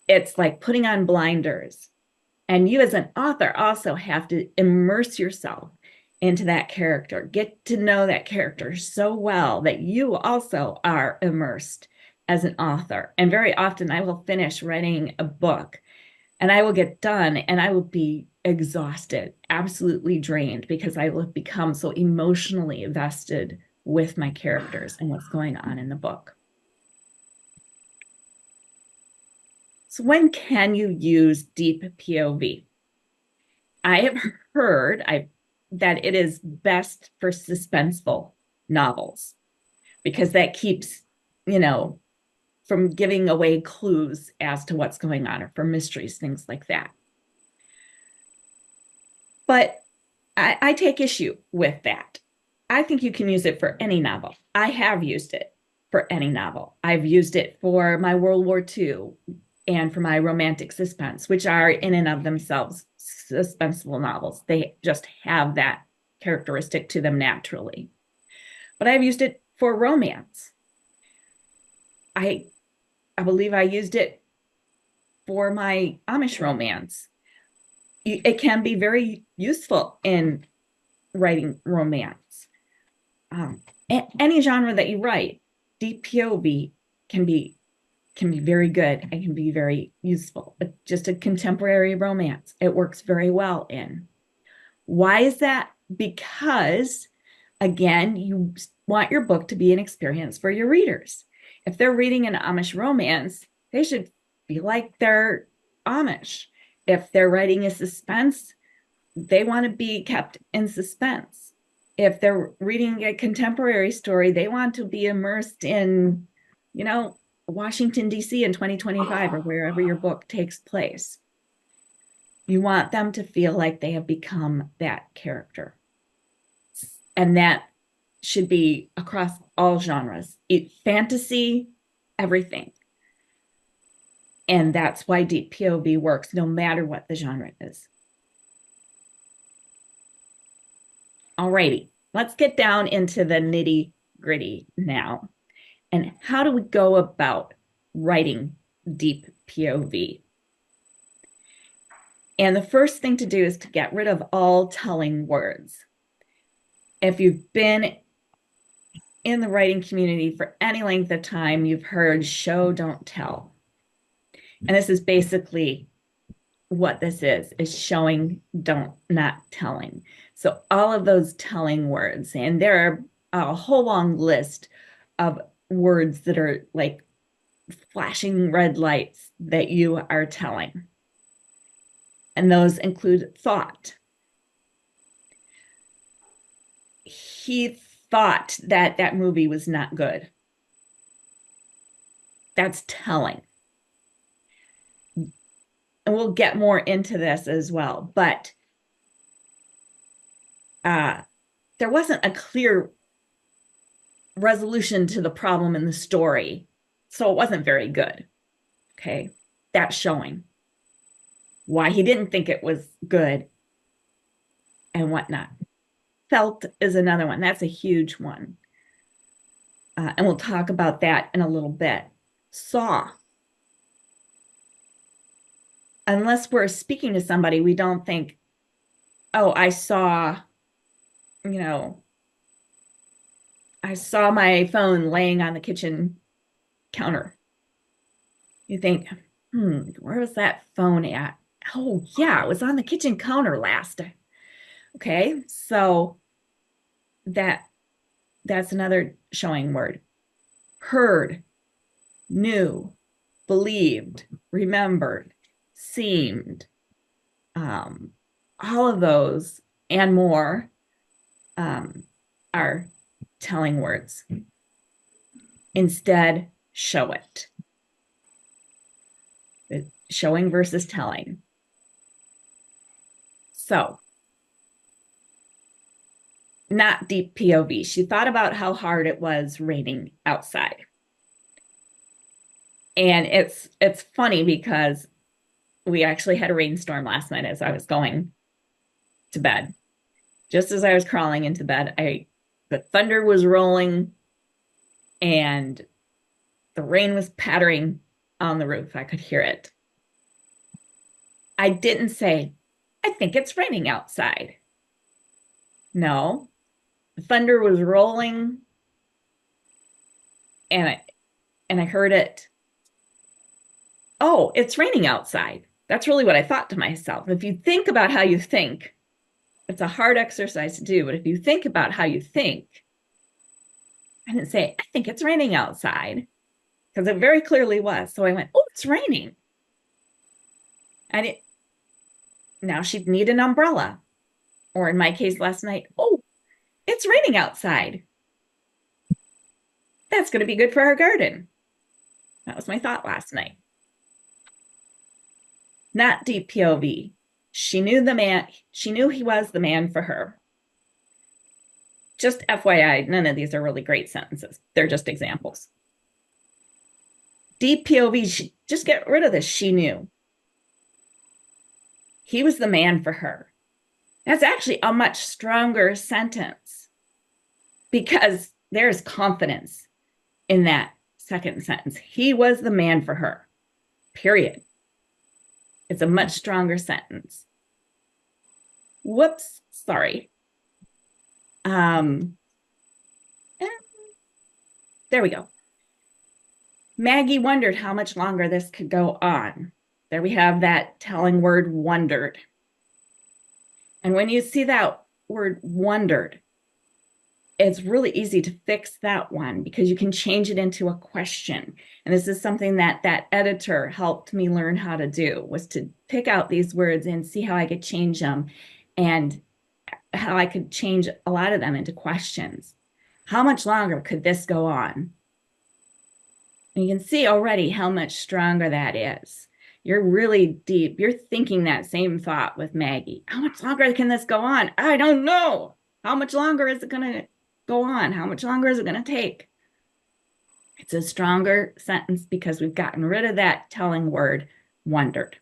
it's like putting on blinders. And you as an author also have to immerse yourself into that character. Get to know that character so well that you also are immersed as an author. And very often I will finish writing a book and I will get done and I will be exhausted, absolutely drained, because I will have become so emotionally invested with my characters and what's going on in the book. So when can you use deep POV? I have heard that it is best for suspenseful novels because that keeps, from giving away clues as to what's going on, or for mysteries, things like that. But I take issue with that. I think you can use it for any novel. I have used it for any novel. I've used it for my World War II and for my romantic suspense, which are in and of themselves suspenseful novels. They just have that characteristic to them naturally. But I've used it for romance. I believe I used it for my Amish romance. It can be very useful in writing romance. Any genre that you write, deep POV can be very good and can be very useful. Just a contemporary romance, it works very well in. Why is that? Because, again, you want your book to be an experience for your readers. If they're reading an Amish romance, they should feel like they're Amish. If they're writing a suspense, they want to be kept in suspense. If they're reading a contemporary story, they want to be immersed in, Washington, D.C. in 2025 or wherever your book takes place. You want them to feel like they have become that character. And that should be across all genres, fantasy, everything. And that's why deep POV works no matter what the genre is. Alrighty, let's get down into the nitty-gritty now. And how do we go about writing deep POV? And the first thing to do is to get rid of all telling words. If you've been in the writing community for any length of time, you've heard show, don't tell. And this is basically what this is showing, don't, not telling. So all of those telling words, and there are a whole long list of words that are like flashing red lights that you are telling. And those include thought. He thought that that movie was not good. That's telling. And we'll get more into this as well, but there wasn't a clear resolution to the problem in the story, so it wasn't very good. Okay, that's showing why he didn't think it was good and whatnot. Felt is another one. That's a huge one. And we'll talk about that in a little bit. Saw. Unless we're speaking to somebody, we don't think, oh, I saw my phone laying on the kitchen counter. You think, where was that phone at? Oh, yeah, it was on the kitchen counter last. Okay, so that's another showing word. Heard, knew, believed, remembered, seemed. All of those and more are telling words. Instead, show it. Showing versus telling. So, not deep POV. She thought about how hard it was raining outside. And it's funny because we actually had a rainstorm last night as I was going to bed. Just as I was crawling into bed, the thunder was rolling and the rain was pattering on the roof. I could hear it. I didn't say, I think it's raining outside. No, the thunder was rolling and I heard it. Oh, it's raining outside. That's really what I thought to myself. If you think about how you think, it's a hard exercise to do, but if you think about how you think, I didn't say, I think it's raining outside, because it very clearly was. So I went, oh, it's raining. And now she'd need an umbrella. Or in my case last night, oh, it's raining outside. That's going to be good for our garden. That was my thought last night. Not deep POV. She knew he was the man for her. Just FYI, none of these are really great sentences. They're just examples. Deep POV, just get rid of this. She knew. He was the man for her. That's actually a much stronger sentence because there's confidence in that second sentence. He was the man for her, period. It's a much stronger sentence. Whoops, sorry. There we go. Maggie wondered how much longer this could go on. There we have that telling word wondered. And when you see that word wondered, it's really easy to fix that one because you can change it into a question. And this is something that editor helped me learn how to do, was to pick out these words and see how I could change them and how I could change a lot of them into questions. How much longer could this go on? And you can see already how much stronger that is. You're really deep. You're thinking that same thought with Maggie. How much longer can this go on? I don't know. How much longer is it going to go on? How much longer is it going to take? It's a stronger sentence because we've gotten rid of that telling word, wondered.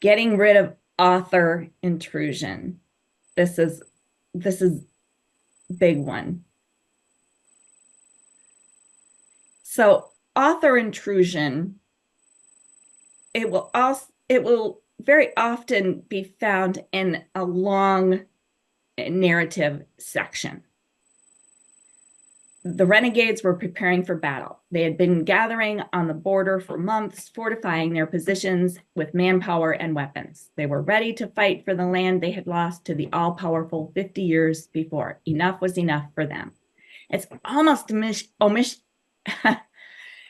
Getting rid of author intrusion. This is big one. So author intrusion, it will very often be found in a long narrative section. The renegades were preparing for battle. They had been gathering on the border for months, fortifying their positions with manpower and weapons. They were ready to fight for the land they had lost to the all-powerful 50 years before. Enough was enough for them. It's almost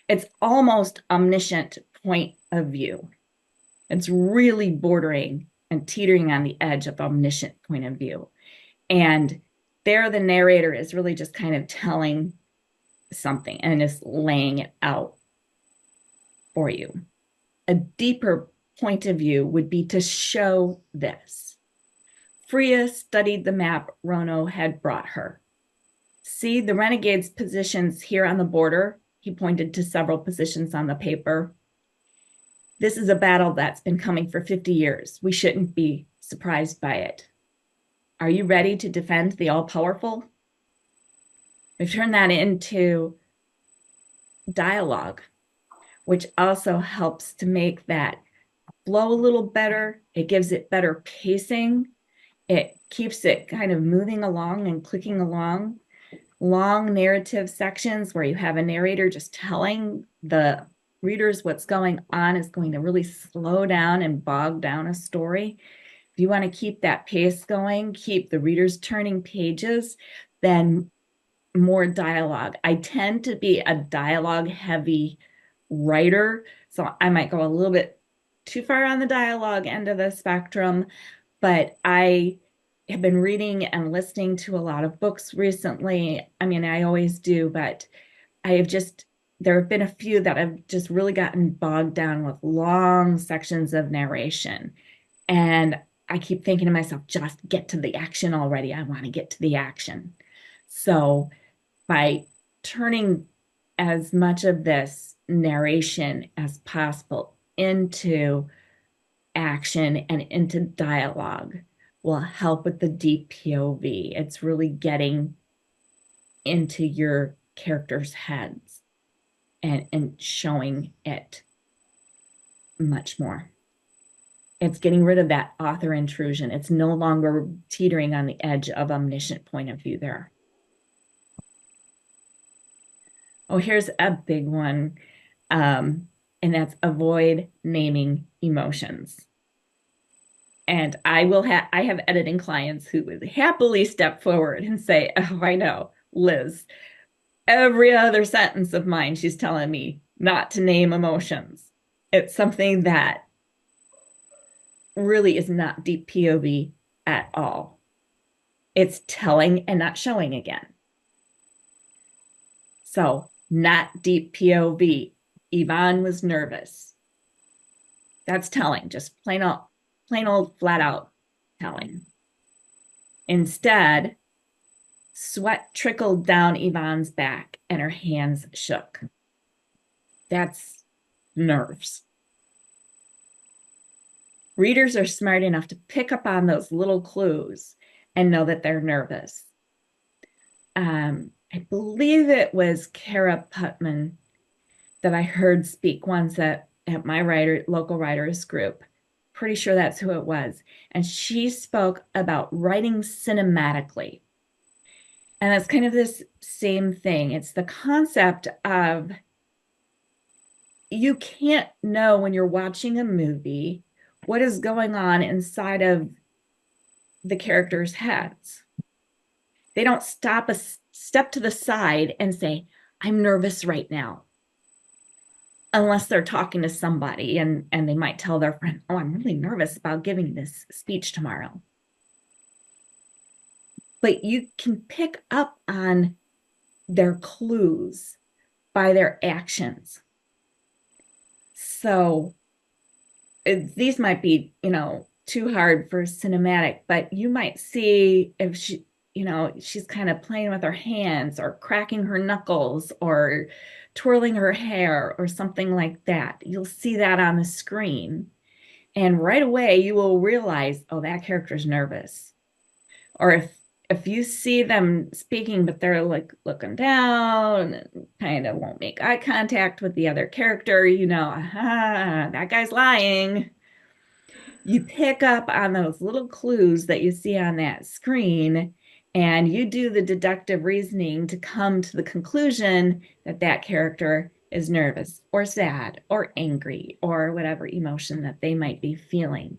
it's almost omniscient point of view. It's really bordering and teetering on the edge of omniscient point of view. And there, the narrator is really just kind of telling something and just laying it out for you. A deeper point of view would be to show this. Freya studied the map Rono had brought her. See the renegades' positions here on the border? He pointed to several positions on the paper. This is a battle that's been coming for 50 years. We shouldn't be surprised by it. Are you ready to defend the all-powerful? We've turned that into dialogue, which also helps to make that flow a little better. It gives it better pacing. It keeps it kind of moving along and clicking along. Long narrative sections where you have a narrator just telling the readers what's going on is going to really slow down and bog down a story. If you want to keep that pace going, keep the readers turning pages, then more dialogue. I tend to be a dialogue heavy writer, so I might go a little bit too far on the dialogue end of the spectrum, but I have been reading and listening to a lot of books recently. I mean, I always do, but there have been a few that have just really gotten bogged down with long sections of narration. And I keep thinking to myself, just get to the action already. I want to get to the action. So by turning as much of this narration as possible into action and into dialogue will help with the deep POV. It's really getting into your characters' heads and showing it much more. It's getting rid of that author intrusion. It's no longer teetering on the edge of omniscient point of view there. Oh, here's a big one, and that's avoid naming emotions. And I have editing clients who would happily step forward and say, oh, I know, Liz, every other sentence of mine, she's telling me not to name emotions. It's something that really is not deep POV at all. It's telling and not showing again. So not deep POV. Yvonne was nervous. That's telling, just plain old flat out telling. Instead, sweat trickled down Yvonne's back and her hands shook. That's nerves. Readers are smart enough to pick up on those little clues and know that they're nervous. I believe it was Kara Putman that I heard speak once at my local writers group. Pretty sure that's who it was. And she spoke about writing cinematically. And that's kind of this same thing. It's the concept of you can't know when you're watching a movie what is going on inside of the characters' heads. They don't stop a step to the side and say, I'm nervous right now. Unless they're talking to somebody and they might tell their friend, oh, I'm really nervous about giving this speech tomorrow. But you can pick up on their clues by their actions. So these might be, too hard for cinematic, but you might see if she, she's kind of playing with her hands or cracking her knuckles or twirling her hair or something like that. You'll see that on the screen. And right away you will realize, oh, that character's nervous. Or if you see them speaking, but they're like looking down and kind of won't make eye contact with the other character, aha, that guy's lying. You pick up on those little clues that you see on that screen, and you do the deductive reasoning to come to the conclusion that that character is nervous or sad or angry or whatever emotion that they might be feeling.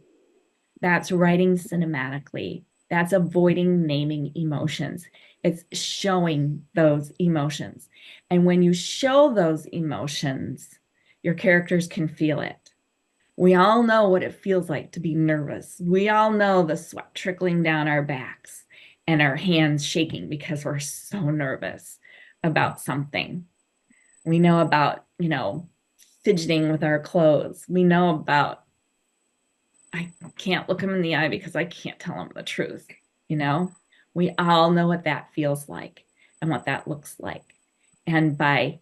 That's writing cinematically. That's avoiding naming emotions. It's showing those emotions. And when you show those emotions, your characters can feel it. We all know what it feels like to be nervous. We all know the sweat trickling down our backs and our hands shaking because we're so nervous about something. We know about, fidgeting with our clothes. We know about, I can't look him in the eye because I can't tell him the truth. We all know what that feels like and what that looks like. And by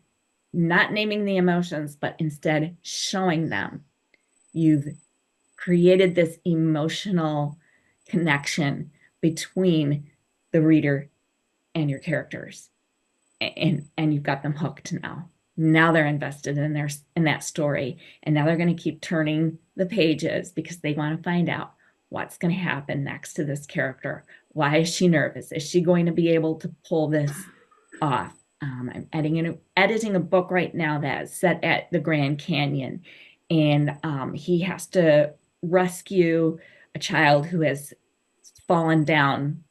not naming the emotions, but instead showing them, you've created this emotional connection between the reader and your characters. And you've got them hooked now. Now they're invested in that story. And now they're going to keep turning the pages because they want to find out what's going to happen next to this character. Why is she nervous? Is she going to be able to pull this off? I'm editing a book right now that's set at the Grand Canyon. And he has to rescue a child who has fallen down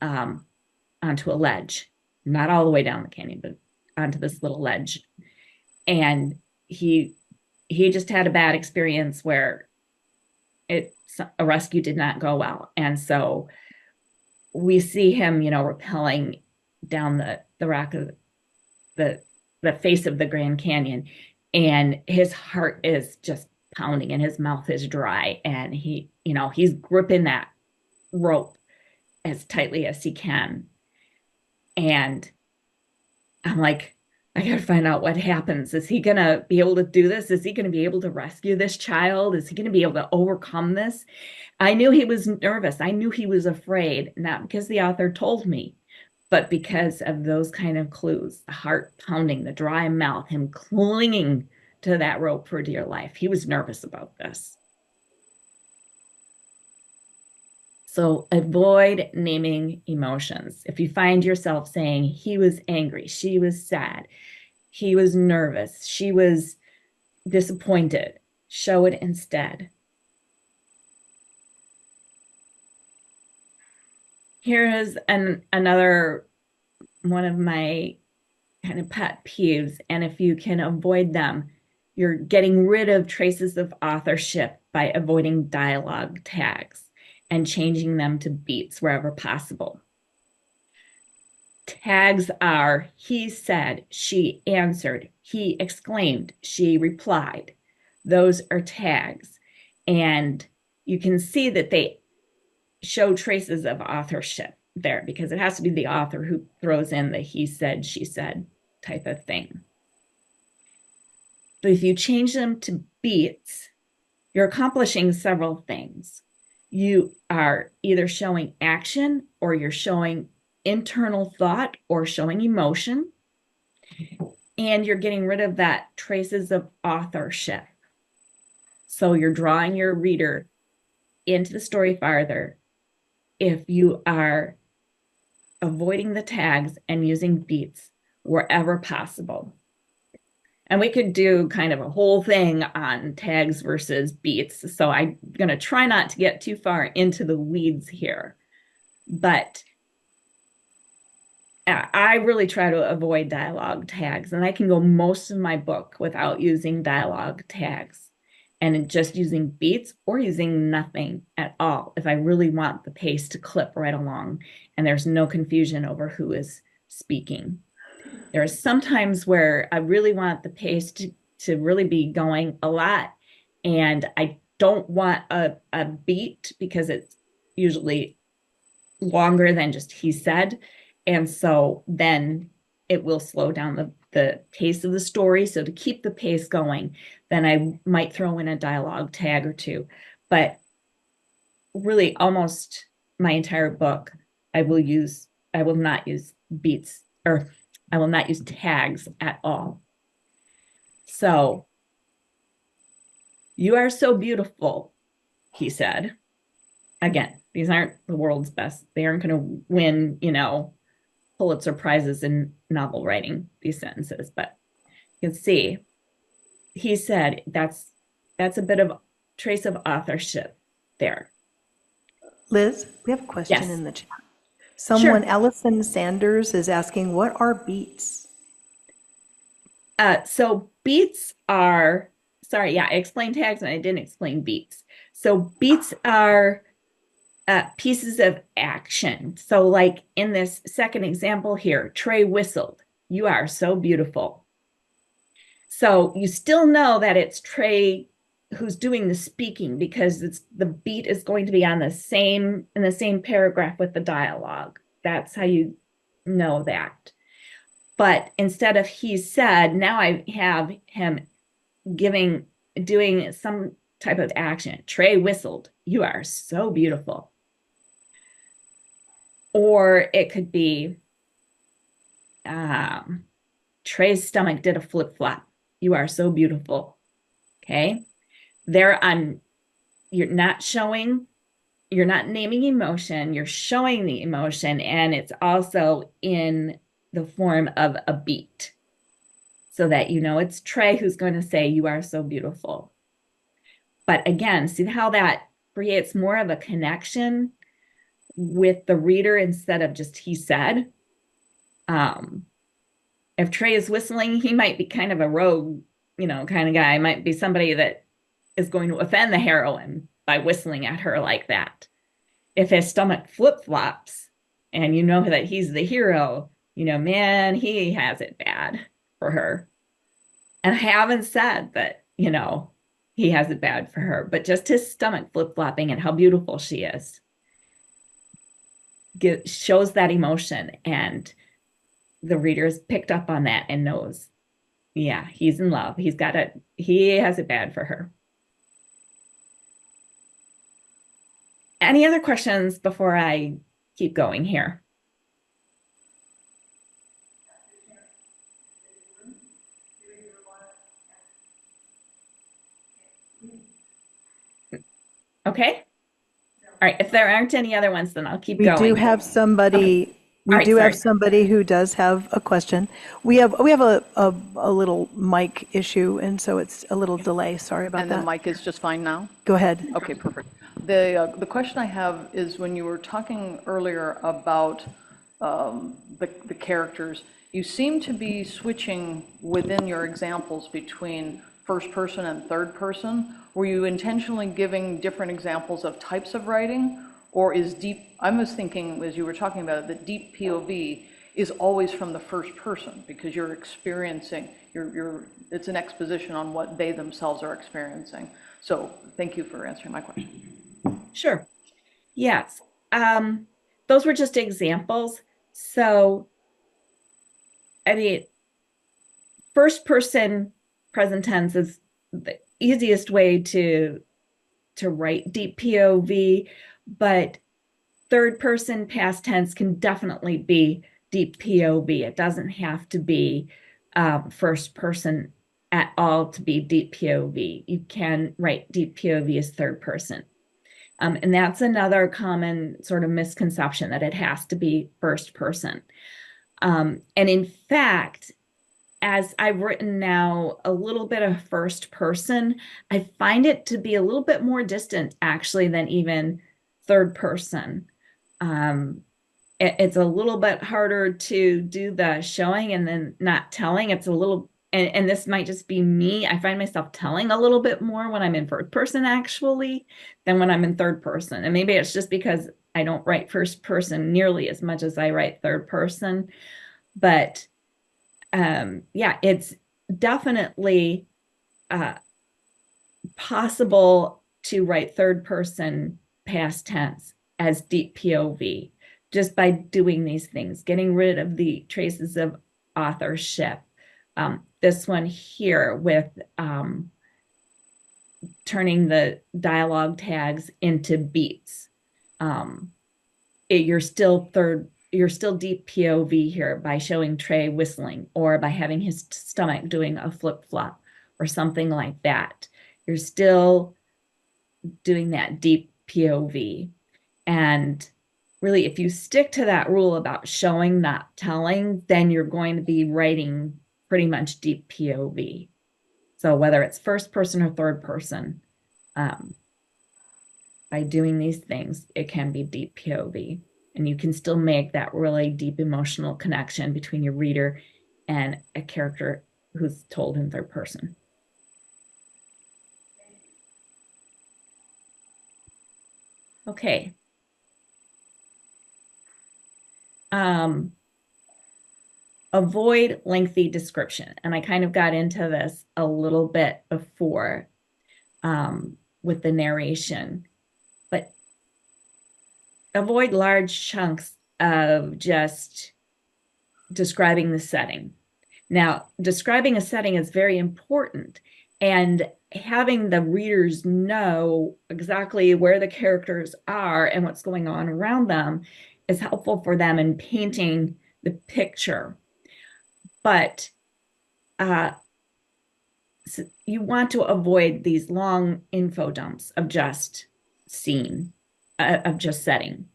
onto a ledge, not all the way down the canyon, but onto this little ledge. And he just had a bad experience where a rescue did not go well. And so we see him, rappelling down the rock of the face of the Grand Canyon. And his heart is just pounding and his mouth is dry. And he's gripping that rope as tightly as he can. And I'm like, I gotta find out what happens. Is he gonna be able to do this? Is he gonna be able to rescue this child? Is he gonna be able to overcome this? I knew he was nervous. I knew he was afraid, not because the author told me, but because of those kind of clues, the heart pounding, the dry mouth, him clinging to that rope for dear life. He was nervous about this. So avoid naming emotions. If you find yourself saying he was angry, she was sad, he was nervous, she was disappointed, show it instead. Here is another one of my kind of pet peeves, and if you can avoid them, you're getting rid of traces of authorship by avoiding dialogue tags and changing them to beats wherever possible. Tags are he said, she answered, he exclaimed, she replied. Those are tags. And you can see that they show traces of authorship there because it has to be the author who throws in the he said, she said type of thing. But if you change them to beats, you're accomplishing several things. You are either showing action or you're showing internal thought or showing emotion. And you're getting rid of that traces of authorship. So you're drawing your reader into the story farther if you are avoiding the tags and using beats wherever possible. And we could do kind of a whole thing on tags versus beats. So I'm going to try not to get too far into the weeds here. But I really try to avoid dialogue tags. And I can go most of my book without using dialogue tags and just using beats or using nothing at all if I really want the pace to clip right along and there's no confusion over who is speaking. There are some times where I really want the pace to really be going a lot and I don't want a beat because it's usually longer than just he said. And so then it will slow down the pace of the story. So to keep the pace going, then I might throw in a dialogue tag or two. But really almost my entire book, I will not use beats, or I will not use tags at all. So, "You are so beautiful," he said. Again, these aren't the world's best. They aren't going to win, Pulitzer Prizes in novel writing, these sentences, but you can see he said that's a bit of trace of authorship there. Liz, we have a question Yes. in the chat. Someone, Sure. Ellison Sanders, is asking, what are beats? So beats are, sorry, yeah, I explained tags and I didn't explain beats. So beats are pieces of action. So like in this second example here, Trey whistled, "You are so beautiful." So you still know that it's Trey who's doing the speaking because the beat is going to be in the same paragraph with the dialogue. That's how you know that. But instead of he said, now I have him doing some type of action. Trey whistled, "You are so beautiful." Or it could be Trey's stomach did a flip flop. "You are so beautiful." Okay. You're not naming emotion, you're showing the emotion, and it's also in the form of a beat so that it's Trey who's going to say, "You are so beautiful." But again, see how that creates more of a connection with the reader instead of just he said. If Trey is whistling, he might be kind of a rogue, kind of guy. Might be somebody that is going to offend the heroine by whistling at her like that. If his stomach flip-flops and you know that he's the hero, man, he has it bad for her. And I haven't said that, he has it bad for her, but just his stomach flip-flopping and how beautiful she is shows that emotion, and the reader is picked up on that and knows, yeah, he's in love. He has it bad for her. Any other questions before I keep going here? Okay. All right. If there aren't any other ones, then I'll keep We going. do have somebody, Okay. All right, have sorry. somebody who does have a question. We have a little mic issue, and so it's a little delay. Sorry about And that. the mic is just fine now? Go ahead. Okay, perfect. The question I have is when you were talking earlier about the characters, you seem to be switching within your examples between first person and third person. Were you intentionally giving different examples of types of writing? Or I was thinking as you were talking about it, that deep POV is always from the first person because you're experiencing, it's an exposition on what they themselves are experiencing. So thank you for answering my question. Sure. Yes. Those were just examples. So, I mean, first person present tense is the easiest way to write deep POV, but third person past tense can definitely be deep POV. It doesn't have to be first person at all to be deep POV. You can write deep POV as third person. And that's another common sort of misconception, that it has to be first person. And in fact, as I've written now a little bit of first person, I find it to be a little bit more distant actually than even third person. It's a little bit harder to do the showing and then not telling. It's a little, and this might just be me, I find myself telling a little bit more when I'm in first person actually than when I'm in third person. And maybe it's just because I don't write first person nearly as much as I write third person. But yeah, it's definitely possible to write third person past tense as deep POV just by doing these things, getting rid of the traces of authorship. This one here with turning the dialogue tags into beats. You're still deep POV here by showing Trey whistling or by having his stomach doing a flip flop or something like that. You're still doing that deep POV. And really, if you stick to that rule about showing, not telling, then you're going to be writing pretty much deep POV. So whether it's first person or third person, by doing these things, it can be deep POV. And you can still make that really deep emotional connection between your reader and a character who's told in third person. Okay. Avoid lengthy description. And I kind of got into this a little bit before with the narration, but avoid large chunks of just describing the setting. Now, describing a setting is very important, and having the readers know exactly where the characters are and what's going on around them is helpful for them in painting the picture. But so you want to avoid these long info dumps of just scene, of just setting.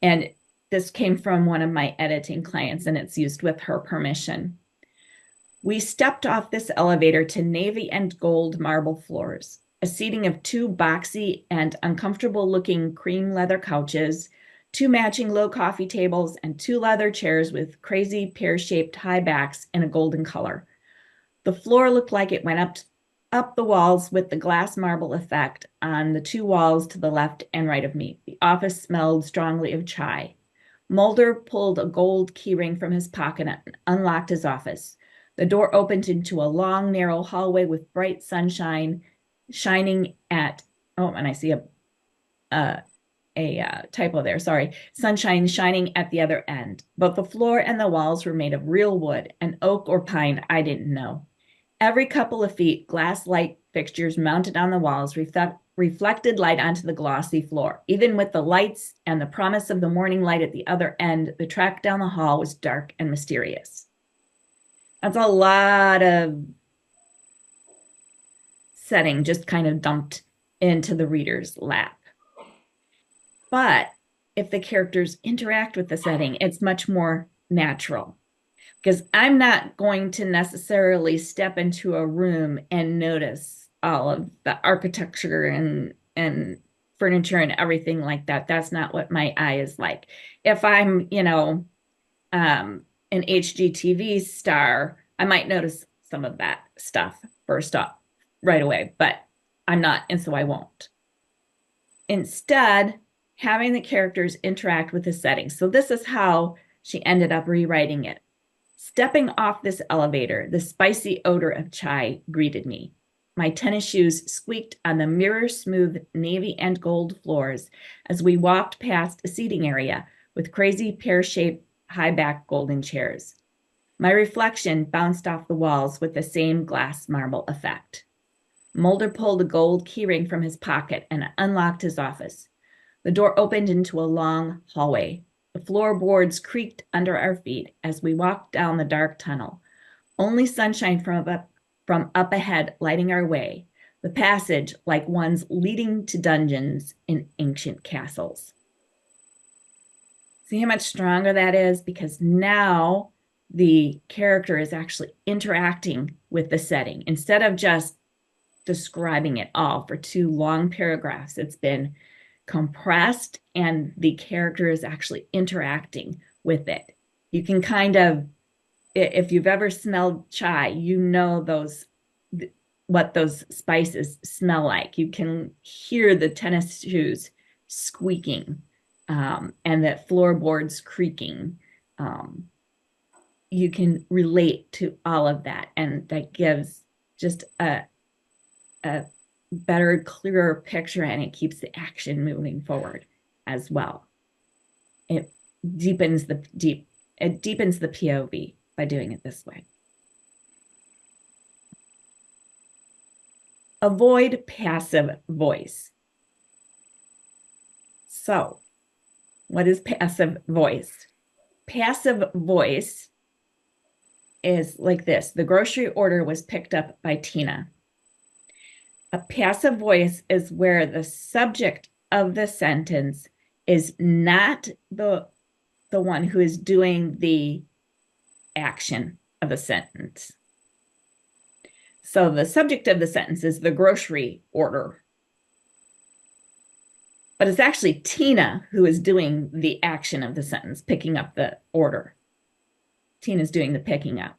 And this came from one of my editing clients, and it's used with her permission. We stepped off this elevator to navy and gold marble floors, a seating of 2 boxy and uncomfortable-looking cream leather couches, 2 matching low coffee tables, and 2 leather chairs with crazy pear-shaped high backs in a golden color. The floor looked like it went up the walls with the glass marble effect on the 2 walls to the left and right of me. The office smelled strongly of chai. Mulder pulled a gold keyring from his pocket and unlocked his office. The door opened into a long, narrow hallway with bright sunshine shining at, oh, and I see a typo there, sorry. Sunshine shining at the other end. Both the floor and the walls were made of real wood, an oak or pine, I didn't know. Every couple of feet, glass light fixtures mounted on the walls reflected light onto the glossy floor. Even with the lights and the promise of the morning light at the other end, the track down the hall was dark and mysterious. That's a lot of setting just kind of dumped into the reader's lap. But if the characters interact with the setting, it's much more natural. Because I'm not going to necessarily step into a room and notice all of the architecture and furniture and everything like that. That's not what my eye is like. If I'm, an HGTV star, I might notice some of that stuff first up right away, but I'm not, and so I won't. Instead, having the characters interact with the setting. So this is how she ended up rewriting it. Stepping off this elevator, the spicy odor of chai greeted me. My tennis shoes squeaked on the mirror-smooth navy and gold floors as we walked past a seating area with crazy pear-shaped high-back golden chairs. My reflection bounced off the walls with the same glass marble effect. Mulder pulled a gold keyring from his pocket and unlocked his office. The door opened into a long hallway. The floorboards creaked under our feet as we walked down the dark tunnel. Only sunshine from up ahead lighting our way. The passage like ones leading to dungeons in ancient castles. See how much stronger that is? Because now the character is actually interacting with the setting. Instead of just describing it all for 2 long paragraphs, it's been compressed and the character is actually interacting with it. You can kind of, if you've ever smelled chai, you know what those spices smell like. You can hear the tennis shoes squeaking and the floorboards creaking. You can relate to all of that, and that gives just a better, clearer picture, and it keeps the action moving forward as well. It deepens the POV by doing it this way. Avoid passive voice. So, what is passive voice? Passive voice is like this. The grocery order was picked up by Tina. A passive voice is where the subject of the sentence is not the one who is doing the action of the sentence. So the subject of the sentence is the grocery order. But it's actually Tina who is doing the action of the sentence, picking up the order. Tina's doing the picking up.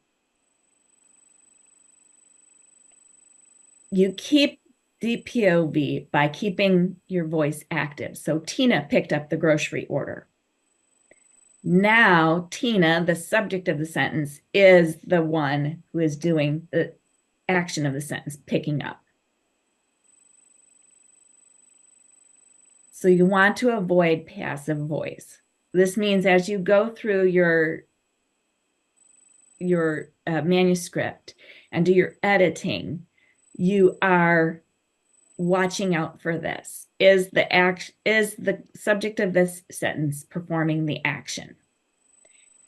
You keep the POV by keeping your voice active. So Tina picked up the grocery order. Now, Tina, the subject of the sentence, is the one who is doing the action of the sentence, picking up. So you want to avoid passive voice. This means as you go through your manuscript and do your editing, you are watching out for this. Is the subject of this sentence performing the action?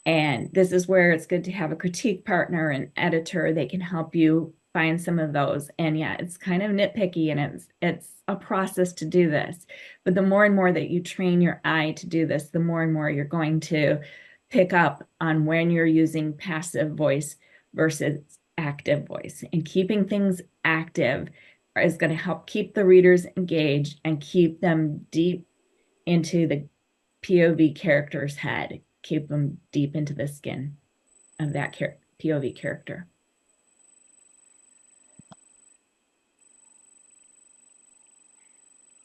And this is where it's good to have a critique partner, an editor. They can help you find some of those. And yeah, it's kind of nitpicky, and it's a process to do this. But the more and more that you train your eye to do this, the more and more you're going to pick up on when you're using passive voice versus active voice. And keeping things active is going to help keep the readers engaged and keep them deep into the POV character's head, keep them deep into the skin of that POV character.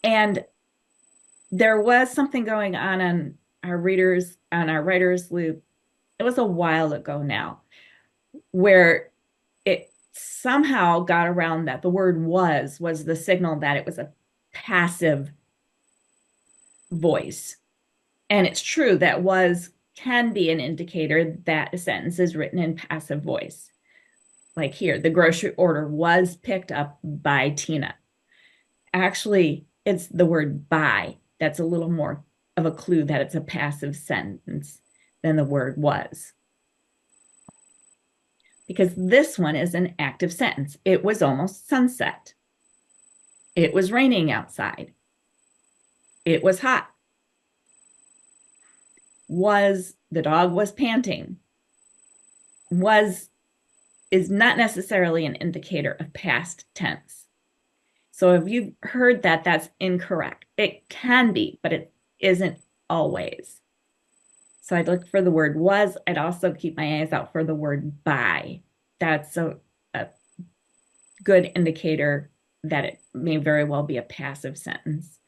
And there was something going on our writer's loop. It was a while ago now, where it somehow got around that the word was the signal that it was a passive voice. And it's true that was can be an indicator that a sentence is written in passive voice. Like here, the grocery order was picked up by Tina. Actually, it's the word by that's a little more of a clue that it's a passive sentence than the word was. Because this one is an active sentence. It was almost sunset. It was raining outside. It was hot. The dog was panting. Is not necessarily an indicator of past tense. So if you've heard that, that's incorrect. It can be, but it isn't always. So I'd look for the word was. I'd also keep my eyes out for the word by. That's a good indicator that it may very well be a passive sentence.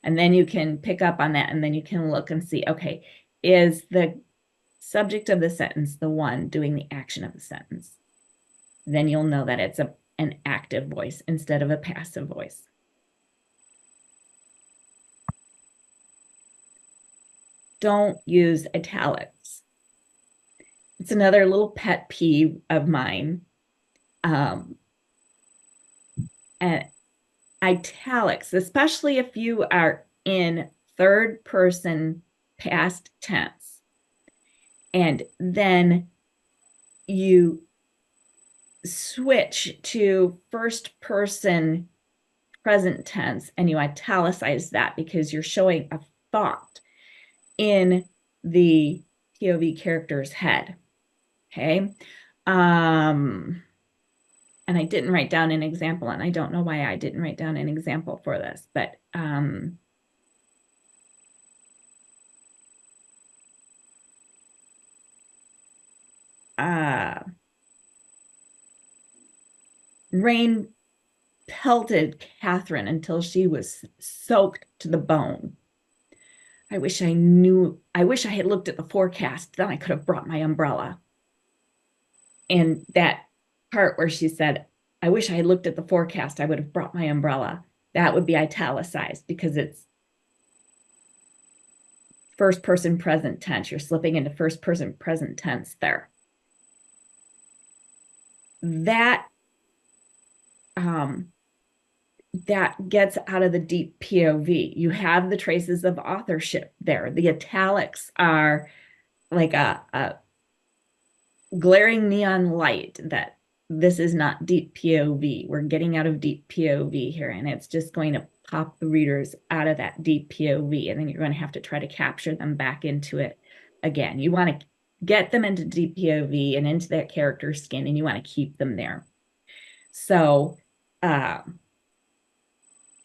And then you can pick up on that, and then you can look and see, okay, is the subject of the sentence the one doing the action of the sentence? Then you'll know that it's an active voice instead of a passive voice. Don't use italics. It's another little pet peeve of mine. And italics, especially if you are in third person past tense, and then you switch to first person present tense and you italicize that because you're showing a thought in the POV character's head. Okay. And I didn't write down an example, and I don't know why I didn't write down an example for this, but rain pelted Catherine until she was soaked to the bone. I wish I had looked at the forecast, then I could have brought my umbrella. And that part where she said, I wish I had looked at the forecast. I would have brought my umbrella. That would be italicized because it's first person present tense. You're slipping into first person present tense there. That that gets out of the deep POV. You have the traces of authorship there. The italics are like a glaring neon light that this is not deep POV. We're getting out of deep POV here, and it's just going to pop the readers out of that deep POV, and then you're going to have to try to capture them back into it again. You want to get them into deep POV and into that character skin, and you want to keep them there. So,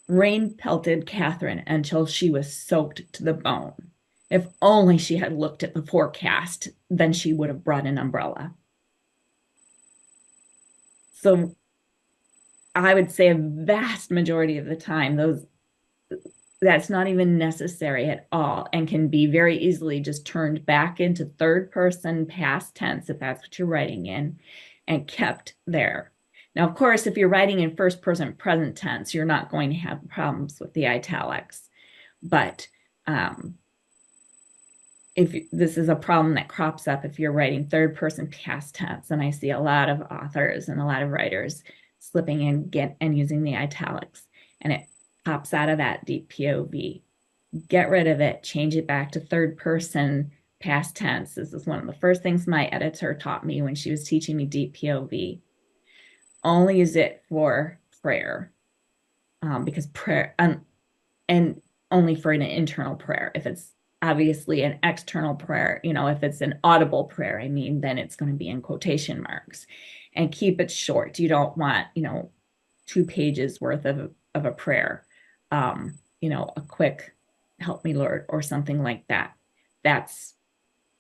rain pelted Catherine until she was soaked to the bone. If only she had looked at the forecast, then she would have brought an umbrella. So I would say a vast majority of the time, that's not even necessary at all and can be very easily just turned back into third person past tense, if that's what you're writing in, and kept there. Now, of course, if you're writing in first person present tense, you're not going to have problems with the italics. But if this is a problem that crops up if you're writing third person past tense, and I see a lot of authors and a lot of writers slipping in and using the italics, and it pops out of that deep POV. Get rid of it, change it back to third person past tense. This is one of the first things my editor taught me when she was teaching me deep POV. Only use it for prayer, because prayer, and only for an internal prayer. If it's obviously an external prayer, if it's an audible prayer, then it's going to be in quotation marks. And keep it short. You don't want, 2 pages worth of a prayer, a quick help me Lord or something like that. That's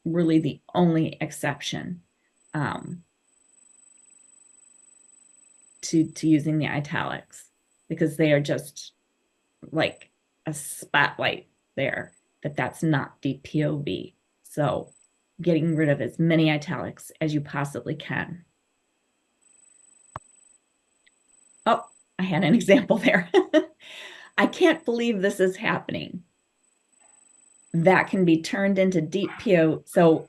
really the only exception to using the italics, because they are just like a spotlight there that's not deep POV. So getting rid of as many italics as you possibly can. Oh, I had an example there. I can't believe this is happening. That can be turned into deep PO. So,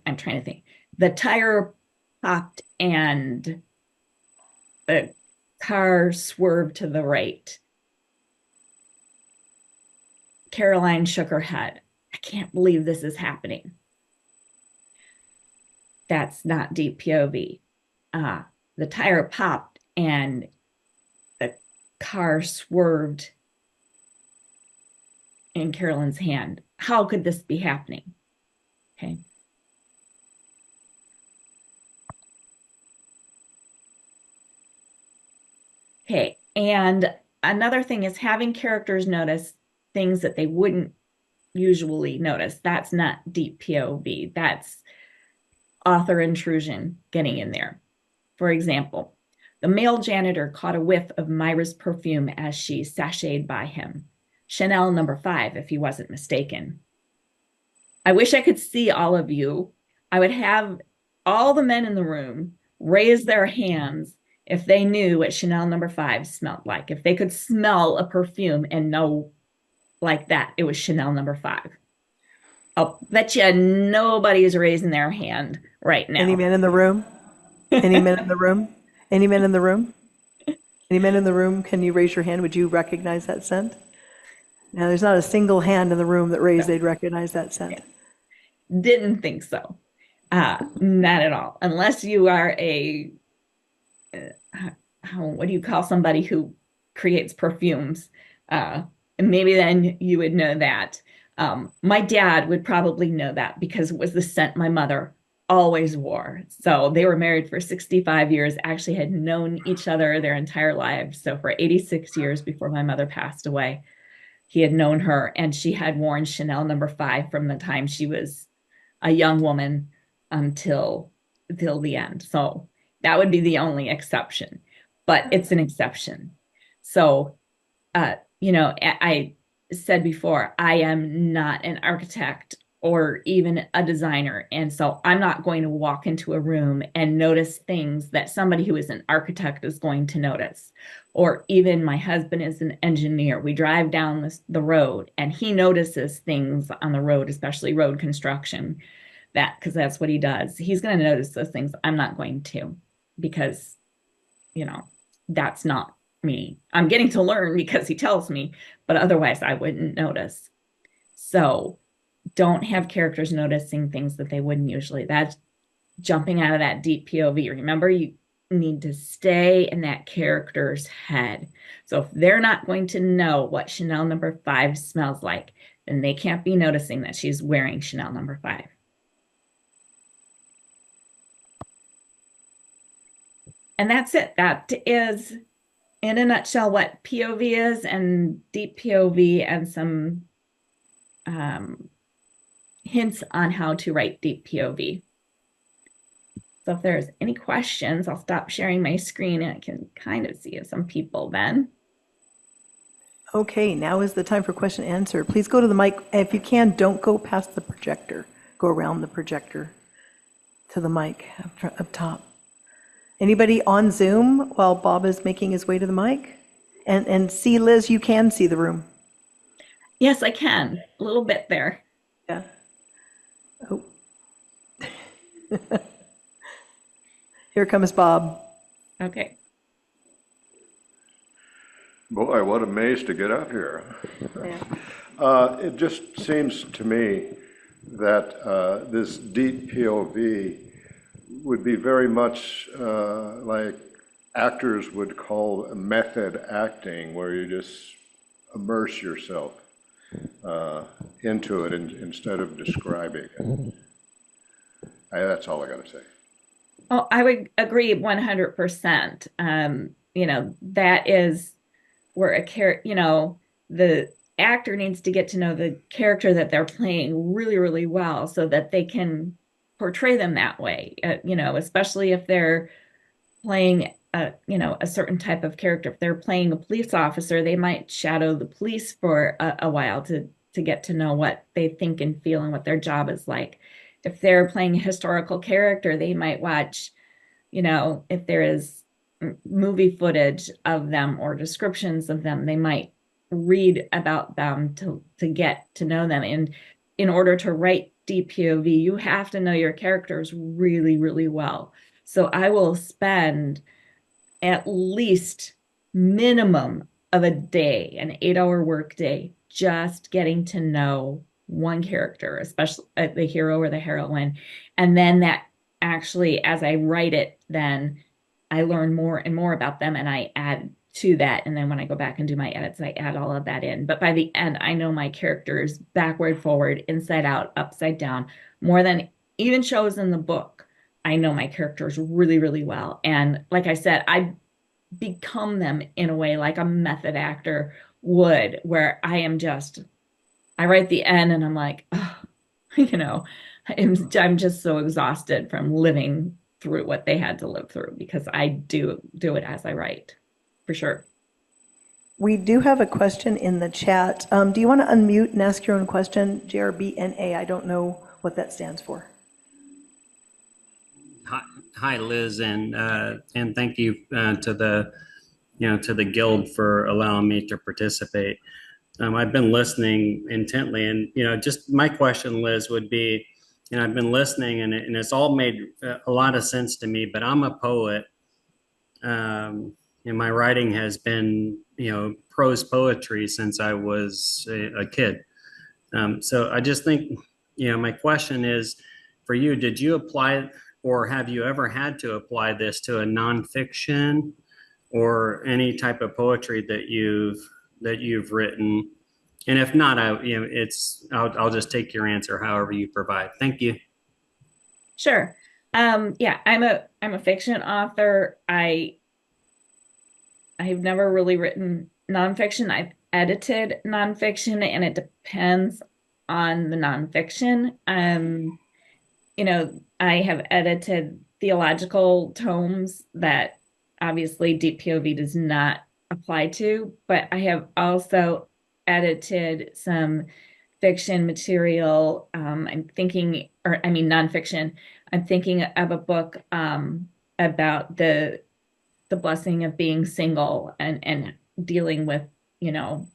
I'm trying to think. The tire popped and the car swerved to the right. Caroline shook her head. I can't believe this is happening. That's not deep POV. The tire popped and the car swerved in Carolyn's hand. How could this be happening? Okay. Okay, and another thing is having characters notice things that they wouldn't usually notice. That's not deep POV. That's author intrusion getting in there. For example, the male janitor caught a whiff of Myra's perfume as she sashayed by him. Chanel No. 5, if he wasn't mistaken. I wish I could see all of you. I would have all the men in the room raise their hands if they knew what Chanel No. 5 smelled like. If they could smell a perfume and know like that, it was Chanel No. 5. I'll bet you nobody is raising their hand right now. Any men in the room? Any men in the room? Any men in the room? Any men in the room? Can you raise your hand? Would you recognize that scent? Now, there's not a single hand in the room that raised they'd recognize that scent. Didn't think so. Not at all. Unless you are what do you call somebody who creates perfumes? Maybe then you would know that. My dad would probably know that because it was the scent my mother always wore. So they were married for 65 years, actually had known each other their entire lives. So for 86 years before my mother passed away, he had known her, and she had worn Chanel No. 5 from the time she was a young woman until the end. So that would be the only exception, but it's an exception. So I said before, I am not an architect or even a designer. And so I'm not going to walk into a room and notice things that somebody who is an architect is going to notice. Or even my husband is an engineer. We drive down the road and he notices things on the road, especially road construction, because that's what he does. He's going to notice those things. I'm not going to, because, that's not me. I'm getting to learn because he tells me, but otherwise I wouldn't notice. So don't have characters noticing things that they wouldn't usually. That's jumping out of that deep POV. Remember, you need to stay in that character's head. So if they're not going to know what Chanel number 5 smells like, then they can't be noticing that she's wearing Chanel number 5. And that's it. That is, in a nutshell, what POV is, and deep POV, and some hints on how to write deep POV. So if there's any questions, I'll stop sharing my screen and I can kind of see some people then. Okay, now is the time for question and answer. Please go to the mic. If you can, don't go past the projector. Go around the projector to the mic up top. Anybody on Zoom while Bob is making his way to the mic? And see, Liz, you can see the room. Yes, I can. A little bit there. Yeah. Oh. Here comes Bob. Okay. Boy, what a maze to get up here. It just seems to me that this deep POV would be very much like actors would call method acting, where you just immerse yourself into it instead of describing it. That's all I got to say. Oh, I would agree 100%. That is where the actor needs to get to know the character that they're playing really, really well so that they can portray them that way, especially if they're playing a certain type of character. If they're playing a police officer, they might shadow the police for a while to get to know what they think and feel and what their job is like. If they're playing a historical character, they might watch, if there is movie footage of them or descriptions of them, they might read about them to get to know them. And in order to write deep POV, you have to know your characters really, really well. So I will spend at least minimum of a day, an 8-hour work day, just getting to know one character, especially the hero or the heroine. And then that actually, as I write it, then I learn more and more about them and I add to that. And then when I go back and do my edits, I add all of that in. But by the end, I know my characters backward, forward, inside out, upside down, more than even shows in the book. I know my characters really, really well. And like I said, I become them in a way like a method actor would, where I write the end and I'm like, oh, I'm just so exhausted from living through what they had to live through, because I do it as I write, for sure. We do have a question in the chat. Do you want to unmute and ask your own question? JRBNA, I don't know what that stands for. Hi, Liz, and thank you to the Guild for allowing me to participate. I've been listening intently, and just my question, Liz, would be, I've been listening, and it's all made a lot of sense to me. But I'm a poet, and my writing has been prose poetry since I was a kid. So I just think my question is for you: did you apply, or have you ever had to apply this to a nonfiction or any type of poetry that you've written? And if not, I'll just take your answer however you provide. Thank you. Sure. Yeah, I'm a fiction author. I've never really written nonfiction. I've edited nonfiction, and it depends on the nonfiction. I have edited theological tomes that obviously deep POV does not apply to, but I have also edited some fiction material. I'm thinking, or I mean, nonfiction. I'm thinking of a book about the blessing of being single and dealing with, you know,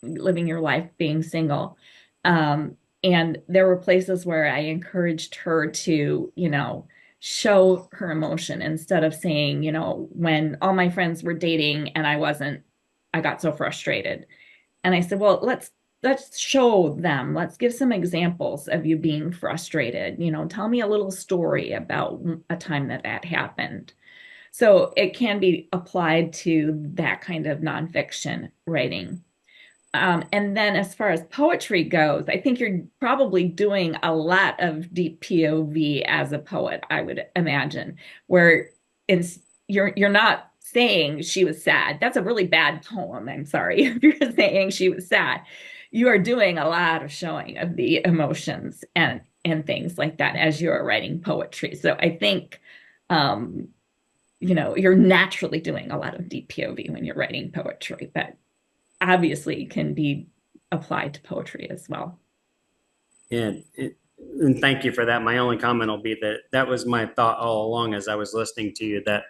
living your life being single. And there were places where I encouraged her to, you know, show her emotion instead of saying, you know, when all my friends were dating and I wasn't, I got so frustrated. And I said, well, let's show them. Let's give some examples of you being frustrated. You know, tell me a little story about a time that that happened. So it can be applied to that kind of nonfiction writing. And then as far as poetry goes, I think you're probably doing a lot of deep POV as a poet, I would imagine, where you're not saying she was sad. That's a really bad poem. I'm sorry if you're saying she was sad. You are doing a lot of showing of the emotions and things like that as you're writing poetry. So I think you know, you're naturally doing a lot of deep POV when you're writing poetry, but obviously can be applied to poetry as well. And thank you for that. My only comment will be that that was my thought all along as I was listening to you, that,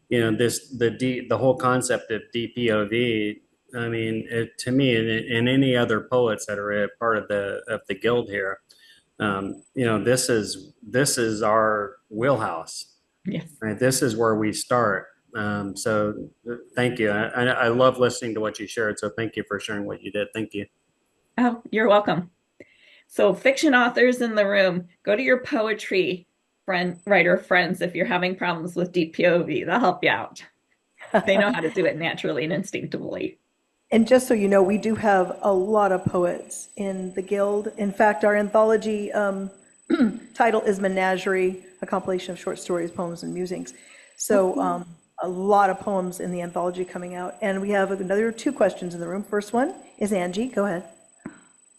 you know, the whole concept of DPOV, I mean, to me and any other poets that are a part of the guild here, you know, this is our wheelhouse. Yes. Right. This is where we start. So thank you. I love listening to what you shared. So thank you for sharing what you did. Thank you. Oh, you're welcome. So fiction authors in the room, go to your poetry writer friends if you're having problems with deep POV. They'll help you out. They know how to do it naturally and instinctively. And just so you know, we do have a lot of poets in the guild. In fact, our anthology title is Menagerie, a compilation of short stories, poems, and musings. So a lot of poems in the anthology coming out. And we have another 2 questions in the room. First one is Angie. Go ahead.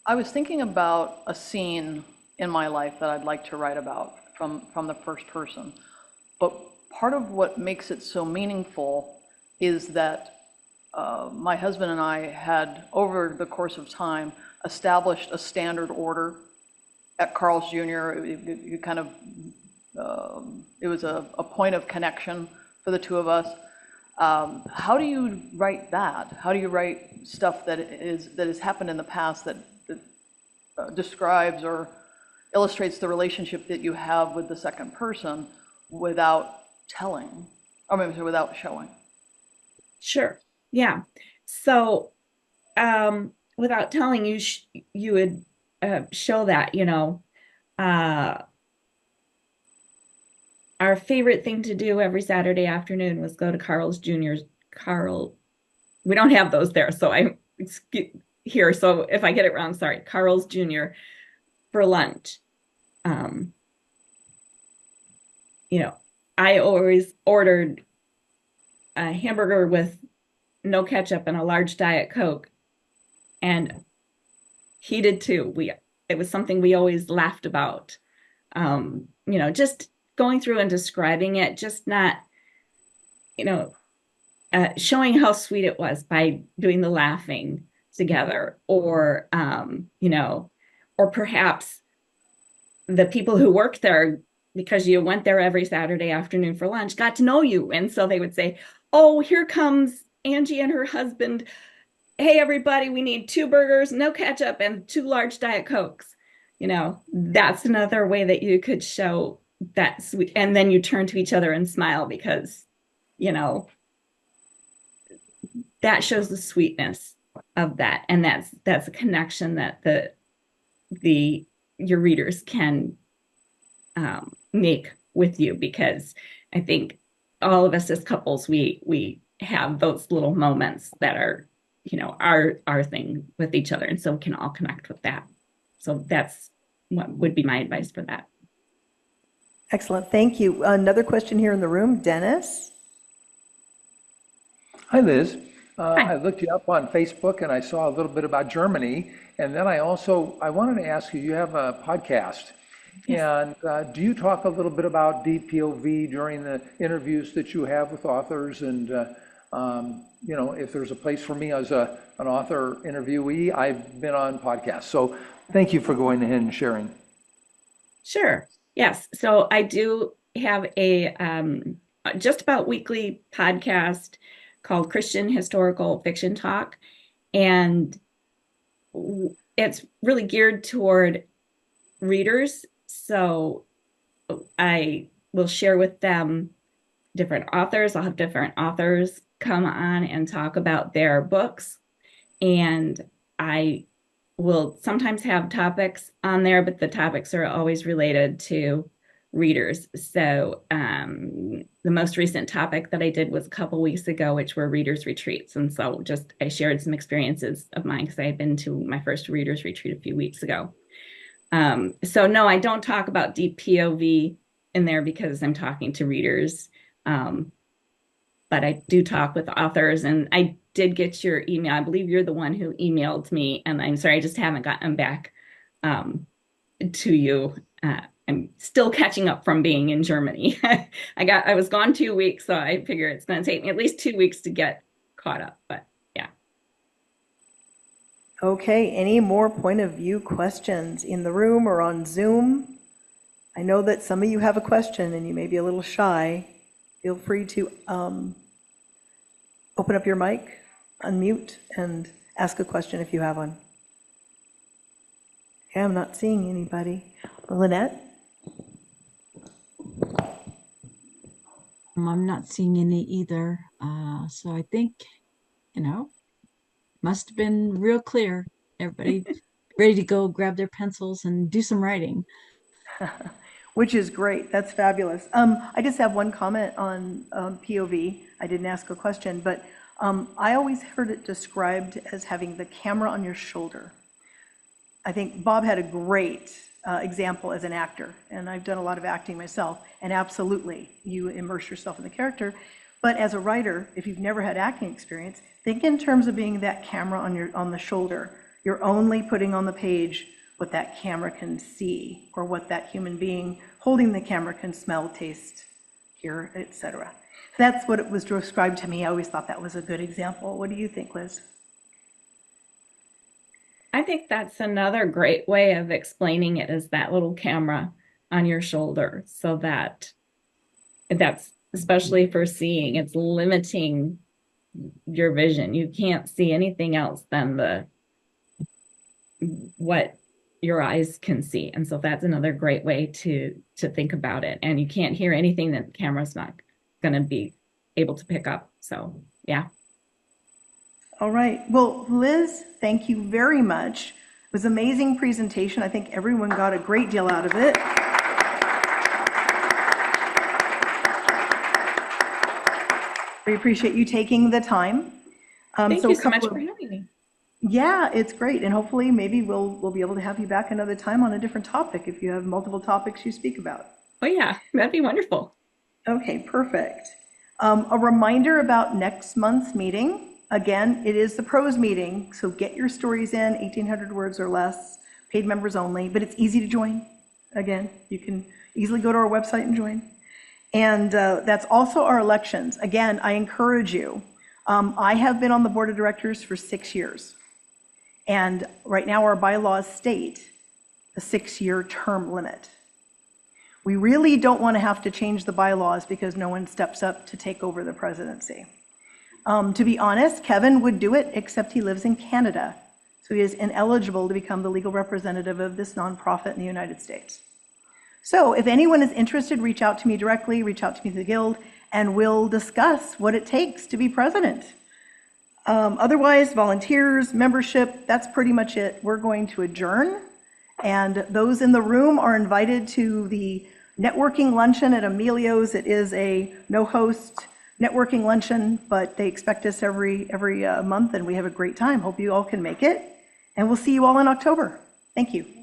I was thinking about a scene in my life that I'd like to write about from the first person. But part of what makes it so meaningful is that my husband and I had, over the course of time, established a standard order at Carl's Jr. It kind of, it was a point of connection for the 2 of us. How do you write that? How do you write stuff that has happened in the past that describes or illustrates the relationship that you have with the second person without telling, or maybe without showing? Sure. Yeah. So without telling you, you would show that, you know, our favorite thing to do every Saturday afternoon was go to Carl's Jr.'s. We don't have those there, so I'm here. So if I get it wrong, sorry. Carl's Jr. for lunch. You know, I always ordered a hamburger with no ketchup and a large Diet Coke, and he did too. It was something we always laughed about. You know, just going through and describing it, just not, you know, showing how sweet it was by doing the laughing together, or, you know, or perhaps the people who worked there, because you went there every Saturday afternoon for lunch, got to know you. And so they would say, oh, here comes Angie and her husband. Hey, everybody, we need 2 burgers, no ketchup, and 2 large Diet Cokes. You know, that's another way that you could show that sweet. And then you turn to each other and smile because, you know, that shows the sweetness of that. And that's a connection that your readers can make with you, because I think all of us as couples, we have those little moments that are, you know, our thing with each other. And so we can all connect with that. So that's what would be my advice for that. Excellent. Thank you. Another question here in the room, Dennis. Hi, Liz. Hi. I looked you up on Facebook and I saw a little bit about Germany. And then I wanted to ask you, you have a podcast. Yes. And do you talk a little bit about DPOV during the interviews that you have with authors? And You know, if there's a place for me as an author interviewee, I've been on podcasts. So thank you for going ahead and sharing. Sure. Yes. So I do have a just about weekly podcast called Christian Historical Fiction Talk. And it's really geared toward readers. So I will share with them different authors. I'll have different authors come on and talk about their books. And I will sometimes have topics on there, but the topics are always related to readers. So the most recent topic that I did was a couple weeks ago, which were readers retreats. And so just I shared some experiences of mine because I had been to my first readers retreat a few weeks ago. So no, I don't talk about deep POV in there because I'm talking to readers. But I do talk with authors, and I did get your email. I believe you're the one who emailed me, and I'm sorry, I just haven't gotten back to you. I'm still catching up from being in Germany. I was gone 2 weeks, so I figure it's going to take me at least 2 weeks to get caught up, but yeah. Okay, any more point of view questions in the room or on Zoom? I know that some of you have a question and you may be a little shy. Feel free to open up your mic, unmute, and ask a question if you have one. Okay, I'm not seeing anybody. Lynette? I'm not seeing any either. So I think, must have been real clear. Everybody ready to go grab their pencils and do some writing. Which is great. That's fabulous. I just have one comment on POV. I didn't ask a question, but I always heard it described as having the camera on your shoulder. I think Bob had a great example as an actor, and I've done a lot of acting myself, and absolutely, you immerse yourself in the character. But as a writer, if you've never had acting experience, think in terms of being that camera on the shoulder. You're only putting on the page what that camera can see, or what that human being holding the camera can smell, taste, hear, etc. That's what it was described to me. I always thought that was a good example. What do you think, Liz? I think that's another great way of explaining it, is that little camera on your shoulder, so that's especially for seeing, it's limiting your vision. You can't see anything else than what your eyes can see. And so that's another great way to think about it. And you can't hear anything that the camera's not going to be able to pick up. So, yeah. All right. Well, Liz, thank you very much. It was an amazing presentation. I think everyone got a great deal out of it. We appreciate you taking the time. Thank you so much for having me. Yeah, it's great. And hopefully maybe we'll be able to have you back another time on a different topic if you have multiple topics you speak about. Oh yeah, that'd be wonderful. Okay, perfect. A reminder about next month's meeting. Again, it is the pros meeting, so get your stories in, 1,800 words or less, paid members only, but it's easy to join. Again, you can easily go to our website and join. And that's also our elections. Again, I encourage you. I have been on the board of directors for 6 years. And right now our bylaws state a 6-year term limit. We really don't want to have to change the bylaws because no one steps up to take over the presidency. To be honest, Kevin would do it, except he lives in Canada. So he is ineligible to become the legal representative of this nonprofit in the United States. So if anyone is interested, reach out to me directly, reach out to me to the Guild, and we'll discuss what it takes to be president. Otherwise, volunteers, membership, that's pretty much it. We're going to adjourn, and those in the room are invited to the networking luncheon at Emilio's. It is a no-host networking luncheon, but they expect us every month, and we have a great time. Hope you all can make it, and we'll see you all in October. Thank you.